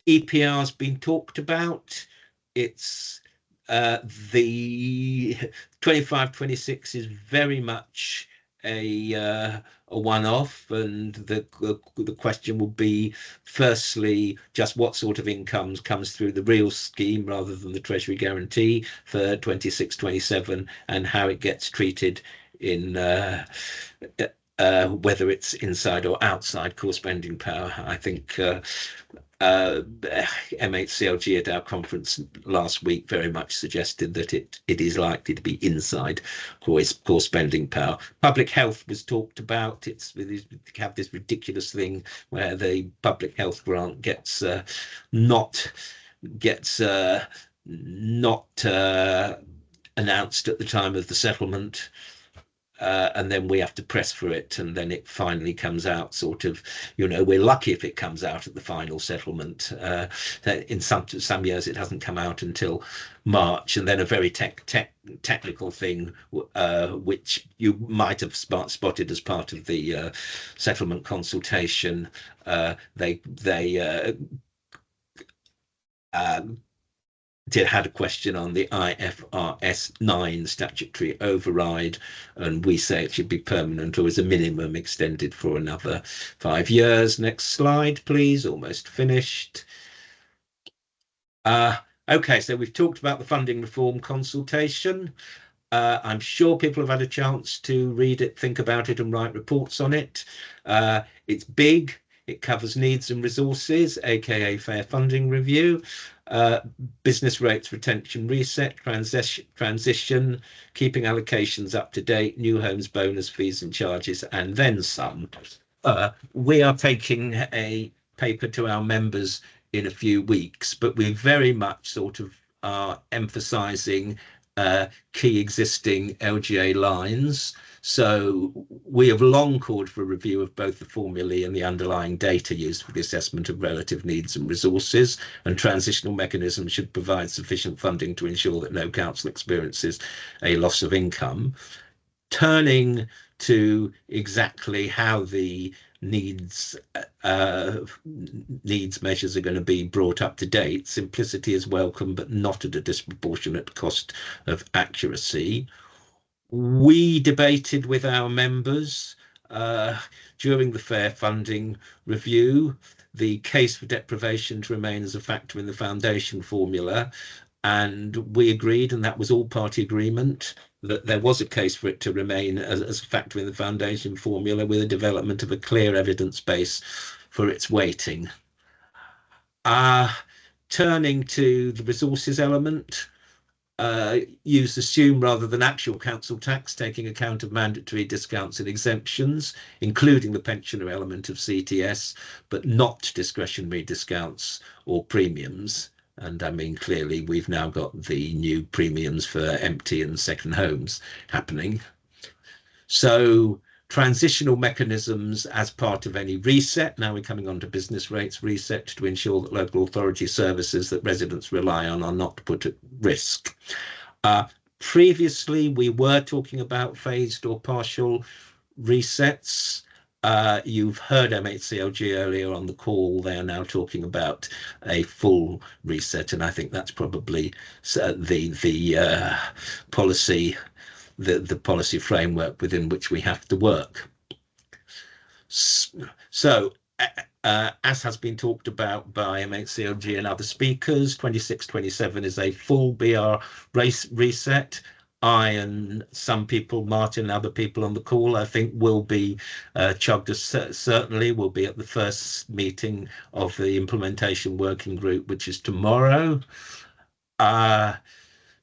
EPR's been talked about. It's the 25-26 is very much a one-off, and the question will be, firstly, just what sort of income comes through the real scheme rather than the Treasury guarantee for 26-27, and how it gets treated in whether it's inside or outside core spending power. I think MHCLG at our conference last week very much suggested that it is likely to be inside core spending power. Public health was talked about. We have this ridiculous thing where the public health grant gets not announced at the time of the settlement. And then we have to press for it, and then it finally comes out sort of, you know, we're lucky if it comes out at the final settlement. In some years it hasn't come out until March, and then a very technical thing, which you might have spotted as part of the settlement consultation. They had a question on the IFRS 9 statutory override, and we say it should be permanent or as a minimum extended for another 5 years. Next slide, please. Almost finished. Okay, so we've talked about the funding reform consultation. I'm sure people have had a chance to read it, think about it, and write reports on it. It's big. It covers needs and resources, aka fair funding review, business rates retention reset, transition, keeping allocations up to date, new homes bonus, fees and charges, and then some. We are taking a paper to our members in a few weeks, but we very much sort of are emphasising key existing LGA lines. So we have long called for a review of both the formulae and the underlying data used for the assessment of relative needs and resources, and transitional mechanisms should provide sufficient funding to ensure that no council experiences a loss of income. Turning to exactly how the needs measures are going to be brought up to date, simplicity is welcome, but not at a disproportionate cost of accuracy. We debated with our members during the fair funding review the case for deprivation to remain as a factor in the foundation formula, and we agreed, and that was all party agreement, that there was a case for it to remain as a factor in the foundation formula, with a development of a clear evidence base for its weighting. Turning to the resources element, use assume rather than actual council tax, taking account of mandatory discounts and exemptions, including the pensioner element of CTS, but not discretionary discounts or premiums. And I mean, clearly, we've now got the new premiums for empty and second homes happening. So transitional mechanisms as part of any reset. Now we're coming on to business rates reset to ensure that local authority services that residents rely on are not put at risk. Previously, we were talking about phased or partial resets. You've heard MHCLG earlier on the call. They are now talking about a full reset, and I think that's probably the policy, the policy framework within which we have to work. So, as has been talked about by MHCLG and other speakers, 26-27 is a full BR reset. I and some people, Martin and other people on the call, I think will be, Chugda certainly will be at the first meeting of the implementation working group, which is tomorrow.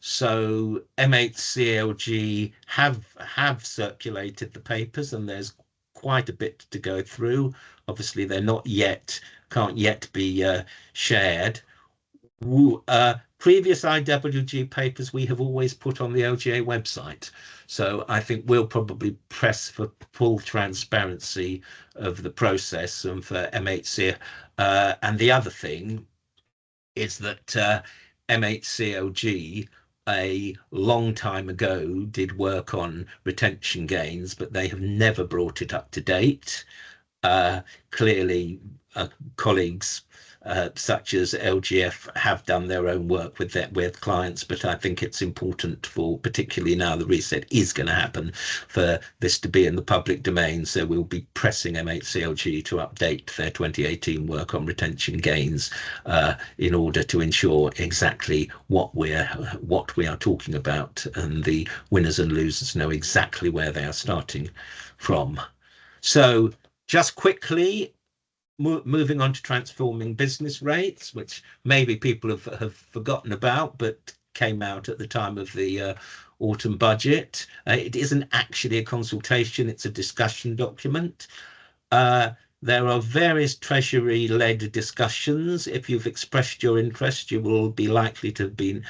So MHCLG have circulated the papers, and there's quite a bit to go through. Obviously, they're not yet, can't yet be shared. Previous IWG papers we have always put on the LGA website. So I think we'll probably press for full transparency of the process and for MHC. And the other thing is that MHCLG a long time ago did work on retention gains, but they have never brought it up to date. Clearly, colleagues such as LGF have done their own work with clients, but I think it's important for, particularly now the reset is going to happen, for this to be in the public domain. So we'll be pressing MHCLG to update their 2018 work on retention gains in order to ensure exactly what we are talking about, and the winners and losers know exactly where they are starting from. So just quickly, moving on to transforming business rates, which maybe people have forgotten about, but came out at the time of the autumn budget. It isn't actually a consultation, it's a discussion document. There are various Treasury-led discussions. If you've expressed your interest, you will be likely to have been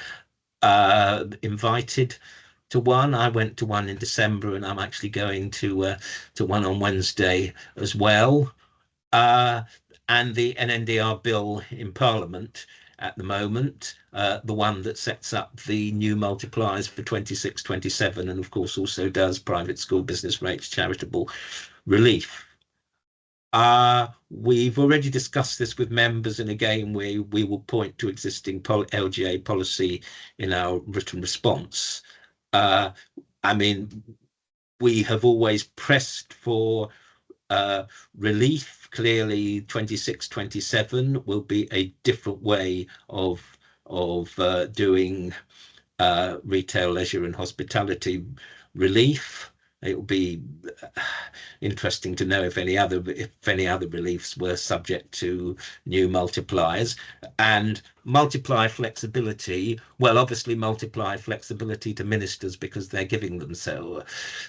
invited to one. I went to one in December, and I'm actually going to one on Wednesday as well. And the NNDR bill in Parliament at the moment, the one that sets up the new multipliers for 26-27, and of course also does private school business rates charitable relief. We've already discussed this with members, and again we will point to existing LGA policy in our written response. I mean, we have always pressed for relief. Clearly 26-27 will be a different way of doing retail, leisure and hospitality relief. It will be interesting to know if any other reliefs were subject to new multipliers. And multiply flexibility, well, obviously multiply flexibility to ministers because they're giving themselves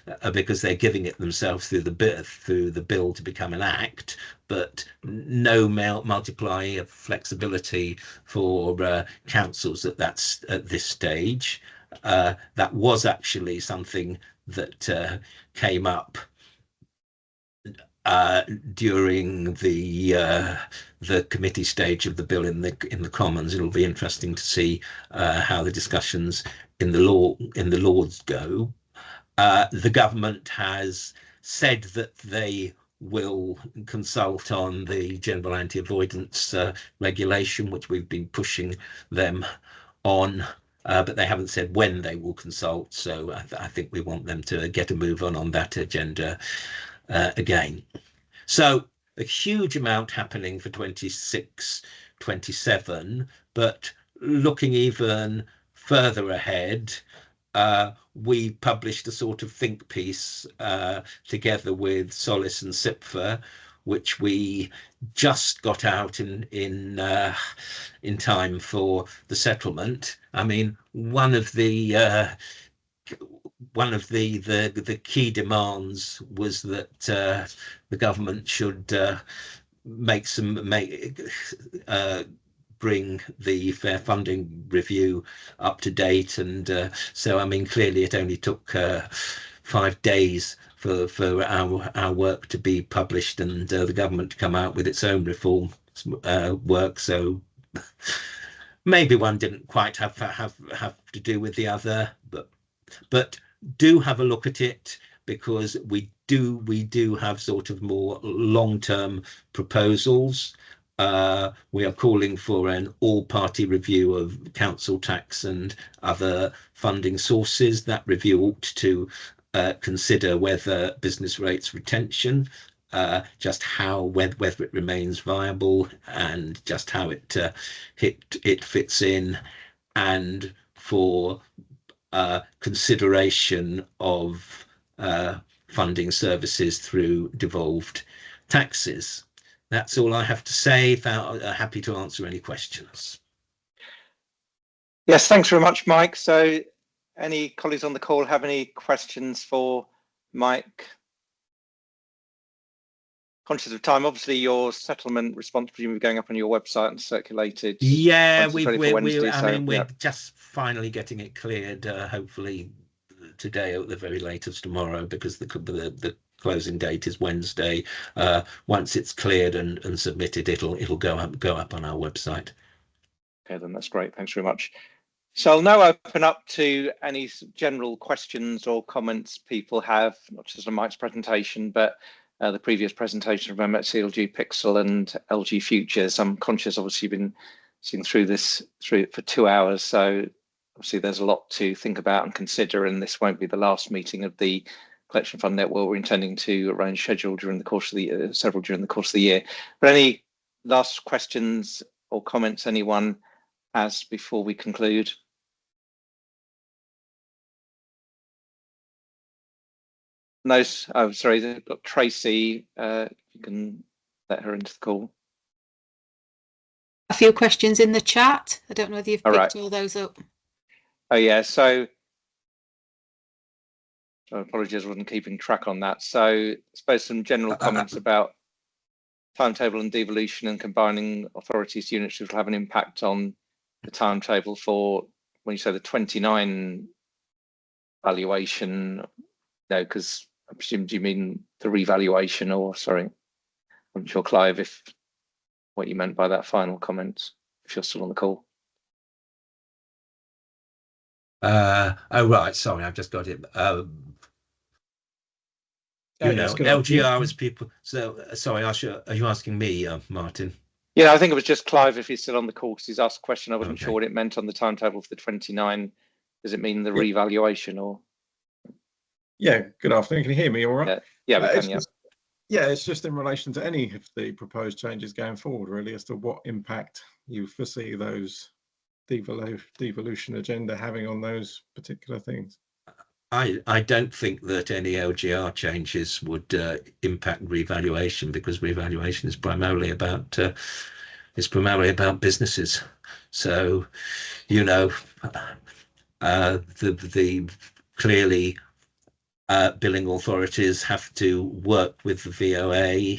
it themselves through the bill to become an act, but no multiply flexibility for councils at this stage. That was actually something that came up during the committee stage of the bill in the Commons. It'll be interesting to see how the discussions in the Lords go. The government has said that they will consult on the general anti-avoidance regulation, which we've been pushing them on. But they haven't said when they will consult, so I think we want them to get a move on that agenda again. So a huge amount happening for 26-27, but looking even further ahead, we published a sort of think piece together with Solace and SIPFA, which we just got out in time for the settlement. I mean, one of the key demands was that the government should bring the fair funding review up to date, and so I mean, clearly it only took 5 days for our work to be published and the government to come out with its own reform work. So maybe one didn't quite have to do with the other, but do have a look at it, because we do have sort of more long-term proposals. We are calling for an all-party review of council tax and other funding sources. That review ought to consider whether business rates retention, just how whether it remains viable, and just how it fits in, and for consideration of funding services through devolved taxes. That's all I have to say. Happy to answer any questions. Yes, thanks very much, Mike. So any colleagues on the call have any questions for Mike? Conscious of time, obviously your settlement response presumably going up on your website and circulated. Yeah, we're just finally getting it cleared, hopefully today or at the very latest tomorrow, because the closing date is Wednesday. Once it's cleared and submitted, it'll go up on our website. Okay, then that's great. Thanks very much. So I'll now open up to any general questions or comments people have, not just on Mike's presentation, but the previous presentation from MXCLG Pixel and LG Futures. I'm conscious, obviously, you've been seeing through this for 2 hours, so obviously there's a lot to think about and consider, and this won't be the last meeting of the Collection Fund Network. We're intending to arrange several during the course of the year. But any last questions or comments anyone has before we conclude? No, oh, sorry, they've got Tracy. You can let her into the call. A few questions in the chat. I don't know whether you've picked all those up. Oh yeah, so apologies, I wasn't keeping track on that. So I suppose some general comments about timetable and devolution and combining authorities units will have an impact on the timetable for, when you say the 29 valuation, no, because I presume you mean the revaluation, or sorry, I'm not sure, Clive, if what you meant by that final comment, if you're still on the call. Oh right, sorry, I've just got it. LGR is people. So sorry, are you asking me, Martin? Yeah, I think it was just Clive, if he's still on the call, because he's asked a question. I wasn't sure what it meant on the timetable for the 29. Does it mean the revaluation or? Yeah, good afternoon. Can you hear me all right? Yeah, we can, yeah, it's just in relation to any of the proposed changes going forward, really, as to what impact you foresee those devolution agenda having on those particular things. I don't think that any LGR changes would impact revaluation, because revaluation is primarily about businesses. So, you know, the clearly billing authorities have to work with the VOA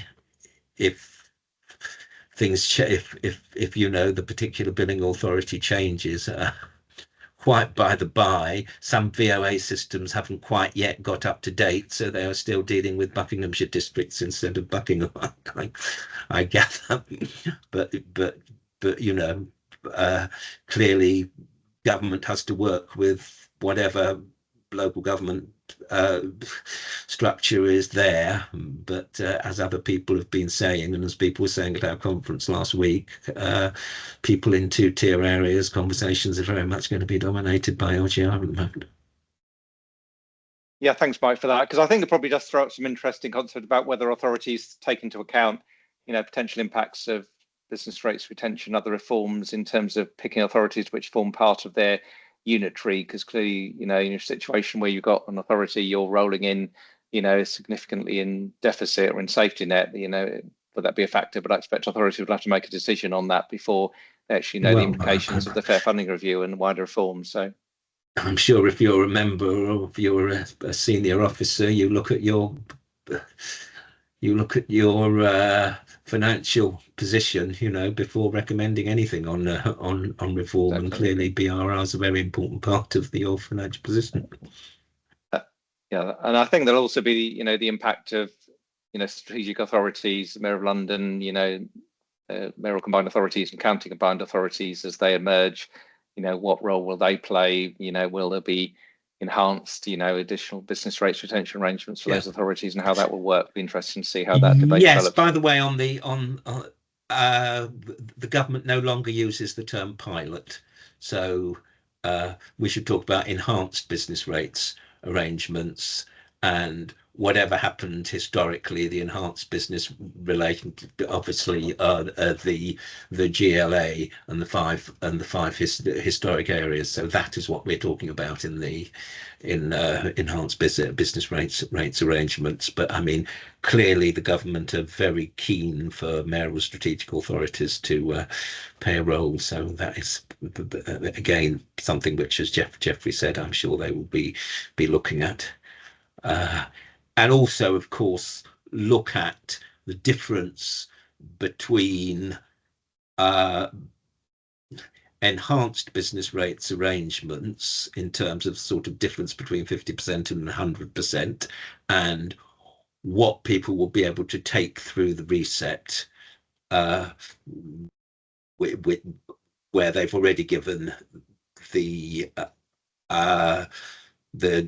if things if you know the particular billing authority changes. Quite by the by, some VOA systems haven't quite yet got up to date, so they are still dealing with Buckinghamshire districts instead of Buckingham. I gather, but you know, clearly government has to work with whatever local government structure is there. But as other people have been saying, and as people were saying at our conference last week, people in two-tier areas, conversations are very much going to be dominated by LGR at the moment. Yeah, thanks, Mike, for that, because I think it probably does throw up some interesting concept about whether authorities take into account, you know, potential impacts of business rates retention, other reforms in terms of picking authorities which form part of their unitary, because clearly, you know, in a situation where you've got an authority, you're rolling in, you know, significantly in deficit or in safety net, you know, would that be a factor? But I expect authorities would have to make a decision on that before they actually know the implications of the Fair Funding Review and wider reforms. So I'm sure if you're a member or if you're a senior officer, you look at your financial position, you know, before recommending anything on reform. Exactly. And clearly BRR is a very important part of your financial position. Yeah, and I think there'll also be, you know, the impact of, you know, strategic authorities, the Mayor of London, you know, mayoral combined authorities and county combined authorities as they emerge. You know, what role will they play? You know, will there be enhanced, you know, additional business rates retention arrangements for those authorities, and how that will work? Be interesting to see how that debate develops. By the way, on the government no longer uses the term pilot, so we should talk about enhanced business rates arrangements, and whatever happened historically, the enhanced business relation, obviously, the GLA and the five historic areas. So that is what we're talking about in the enhanced business rates arrangements. But I mean, clearly the government are very keen for mayoral strategic authorities to play a role. So that is again something which, as Jeffrey said, I'm sure they will be looking at. And also, of course, look at the difference between enhanced business rates arrangements in terms of sort of difference between 50% and 100%, and what people will be able to take through the reset, where they've already given the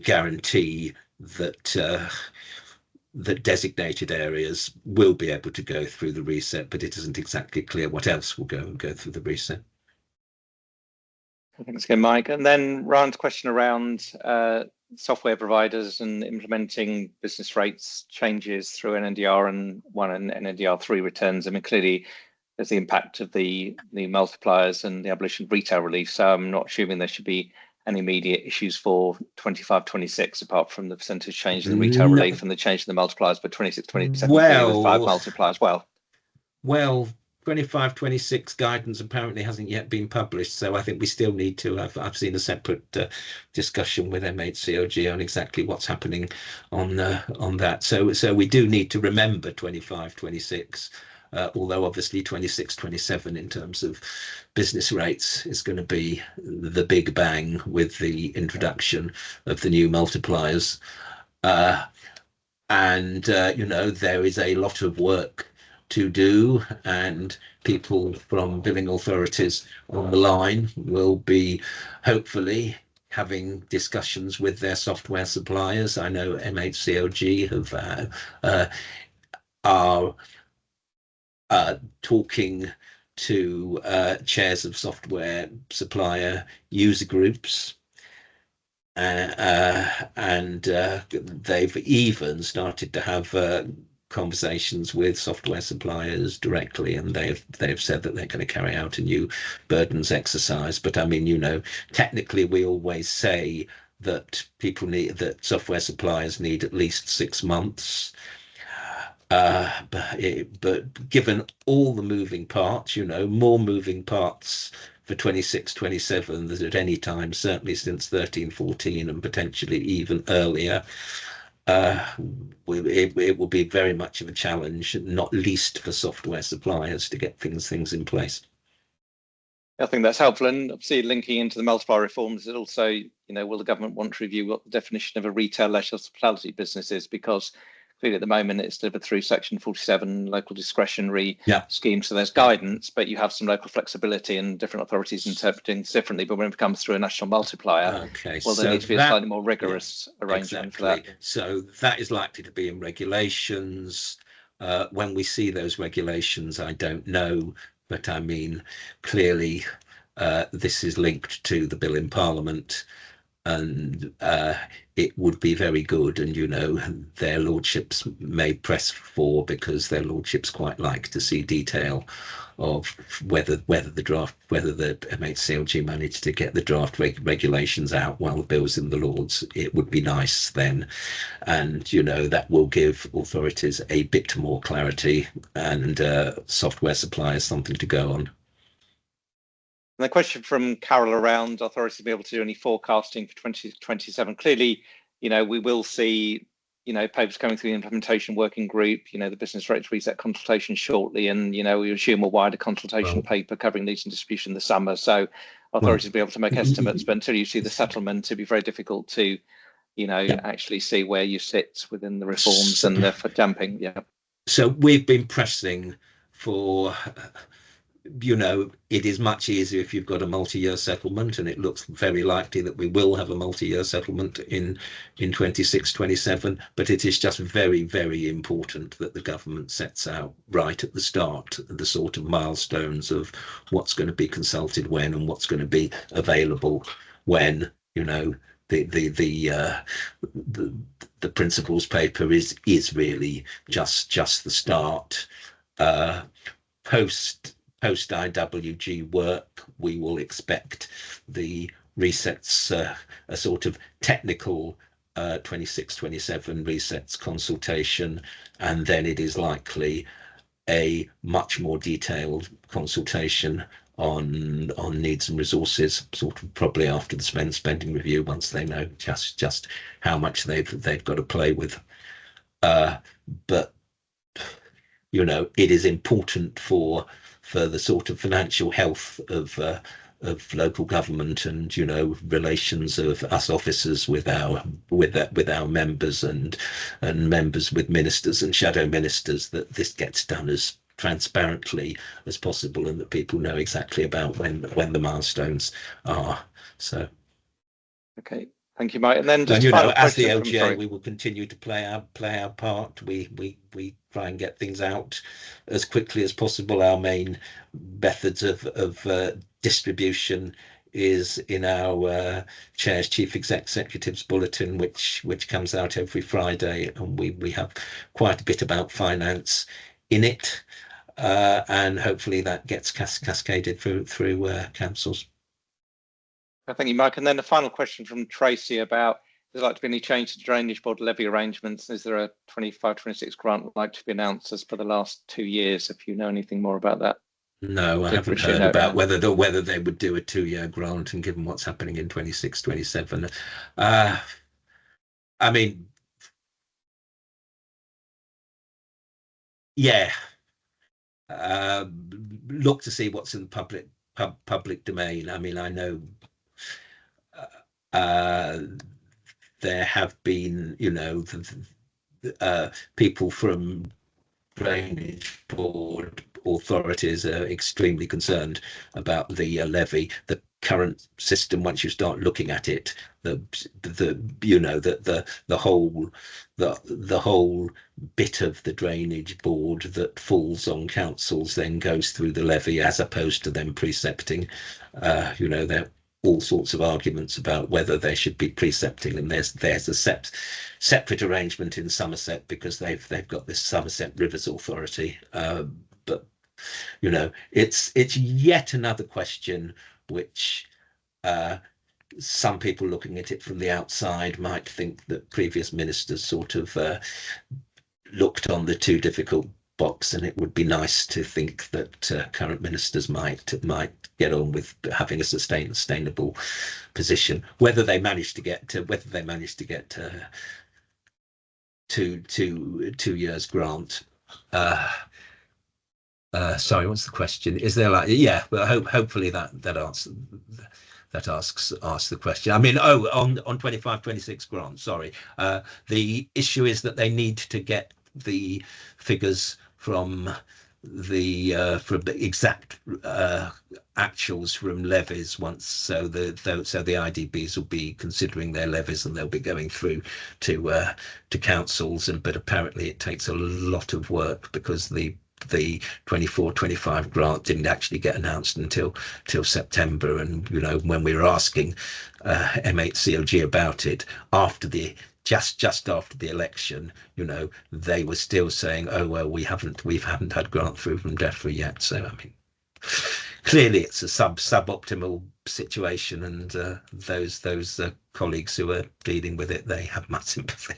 guarantee that that designated areas will be able to go through the reset, but it isn't exactly clear what else will go through the reset. Thanks again, Mike. And then Ryan's question around software providers and implementing business rates changes through NNDR and NNDR 3 returns. I mean, clearly there's the impact of the multipliers and the abolition of retail relief. So I'm not assuming there should be any immediate issues for 25-26, apart from the percentage change in the retail relief and the change in the multipliers, but 26-27 with 5 multipliers. Well, 25-26 guidance apparently hasn't yet been published, so I think we still need to have. I've seen a separate discussion with MHCLG on exactly what's happening on that. So we do need to remember 25-26. Although obviously 26-27 in terms of business rates is going to be the big bang with the introduction of the new multipliers. You know, there is a lot of work to do, and people from billing authorities on the line will be hopefully having discussions with their software suppliers. I know MHCLG are talking to chairs of software supplier user groups, and they've even started to have conversations with software suppliers directly, and they've said that they're going to carry out a new burdens exercise. But I mean, you know, technically we always say that software suppliers need at least 6 months. But given all the moving parts, you know, more moving parts for 26-27 than at any time, certainly since 13-14 and potentially even earlier, it will be very much of a challenge, not least for software suppliers, to get things in place. I think that's helpful, and obviously linking into the multiplier reforms, it also, you know, will the government want to review what the definition of a retail leisure hospitality business is? Because clearly at the moment it's delivered through Section 47 local discretionary scheme, so there's guidance, but you have some local flexibility and different authorities interpreting differently. But when it comes through a national multiplier, well, there needs to be a slightly more rigorous arrangement for that. So that is likely to be in regulations. When we see those regulations, I don't know, but I mean, clearly this is linked to the bill in Parliament, and it would be very good, and you know, their lordships may press for, because their lordships quite like to see detail of whether the MHCLG managed to get the draft regulations out while the bill's in the Lords. It would be nice then, and you know, that will give authorities a bit more clarity, and software suppliers something to go on. And the question from Carol around authorities to be able to do any forecasting for 2027. Clearly, you know, we will see, you know, papers coming through the implementation working group, you know, the business rates reset consultation shortly, and, you know, we assume a wider consultation paper covering leasing distribution in the summer. So authorities will be able to make estimates, but until you see the settlement, it'd be very difficult to you know, actually see where you sit within the reforms and the jumping. Yeah. So we've been pressing for, you know, it is much easier if you've got a multi-year settlement, and it looks very likely that we will have a multi-year settlement in 26-27, but it is just very, very important that the government sets out right at the start the sort of milestones of what's going to be consulted when and what's going to be available when, you know. The principles paper is really just the start. Post IWG work, we will expect the resets, a sort of technical 26-27 resets consultation, and then it is likely a much more detailed consultation on needs and resources, sort of probably after the spending review, once they know just how much they've got to play with. But you know, it is important for the sort of financial health of local government, and, you know, relations of us officers with our members and members with ministers and shadow ministers, that this gets done as transparently as possible, and that people know exactly about when the milestones are. So okay, thank you, Mike. And then just, and, you know, as the LGA, we will continue to play our part. We try and get things out as quickly as possible. Our main methods of distribution is in our Chair's Chief Executive's bulletin, which comes out every Friday, and we have quite a bit about finance in it, and hopefully that gets cascaded through councils. Thank you, Mike. And then the final question from Tracy about, is there like to be any change to drainage board levy arrangements? Is there a 25-26 grant like to be announced as for the last 2 years? If you know anything more about that. No, I haven't heard about whether they would do a 2-year grant, and given what's happening in 26-27. I mean, yeah, look to see what's in the public domain. I mean, I know there have been, you know, people from drainage board authorities are extremely concerned about the levy. The current system, once you start looking at it, the you know, the whole bit of the drainage board that falls on councils then goes through the levy, as opposed to them precepting. You know, there are all sorts of arguments about whether they should be precepting, and there's a separate arrangement in Somerset because they've got this Somerset Rivers Authority. But you know, it's yet another question which some people looking at it from the outside might think that previous ministers sort of looked on the too difficult box, and it would be nice to think that current ministers might get on with having a sustainable position. Whether they manage to get to 2 years grant. Sorry, what's the question? Is there like, yeah, well, hopefully that asks the question. I mean, on 25-26 grant, sorry. The issue is that they need to get the figures from the exact actuals from levies once, so the IDBs will be considering their levies, and they'll be going through to councils, but apparently it takes a lot of work because the 24-25 grant didn't actually get announced until September, and you know, when we were asking M8CLG about it after just after the election, you know, they were still saying, oh well, we haven't had grant through from DEFRA yet. So I mean, clearly it's a suboptimal situation, and those colleagues who are dealing with it, they have much sympathy.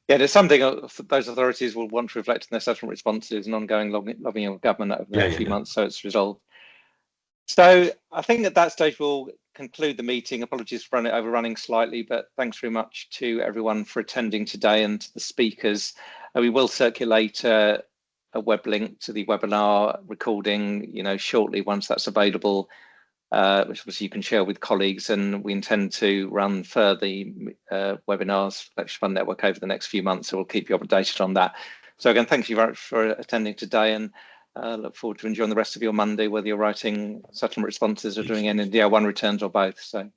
Yeah, there's something those authorities will want to reflect in their settlement responses and ongoing lobbying of government over the next few months, so it's resolved. So I think at that stage we'll conclude the meeting. Apologies for overrunning slightly, but thanks very much to everyone for attending today and to the speakers. We will circulate a web link to the webinar recording, you know, shortly once that's available. which obviously you can share with colleagues, and we intend to run further webinars, Lecture Fund Network, over the next few months, so we'll keep you updated on that. So again, thank you very much for attending today, and look forward to enjoying the rest of your Monday, whether you're writing settlement responses or doing NDR1 returns or both. So,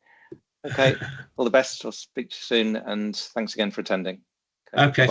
okay, all the best. I'll speak to you soon, and thanks again for attending. Okay.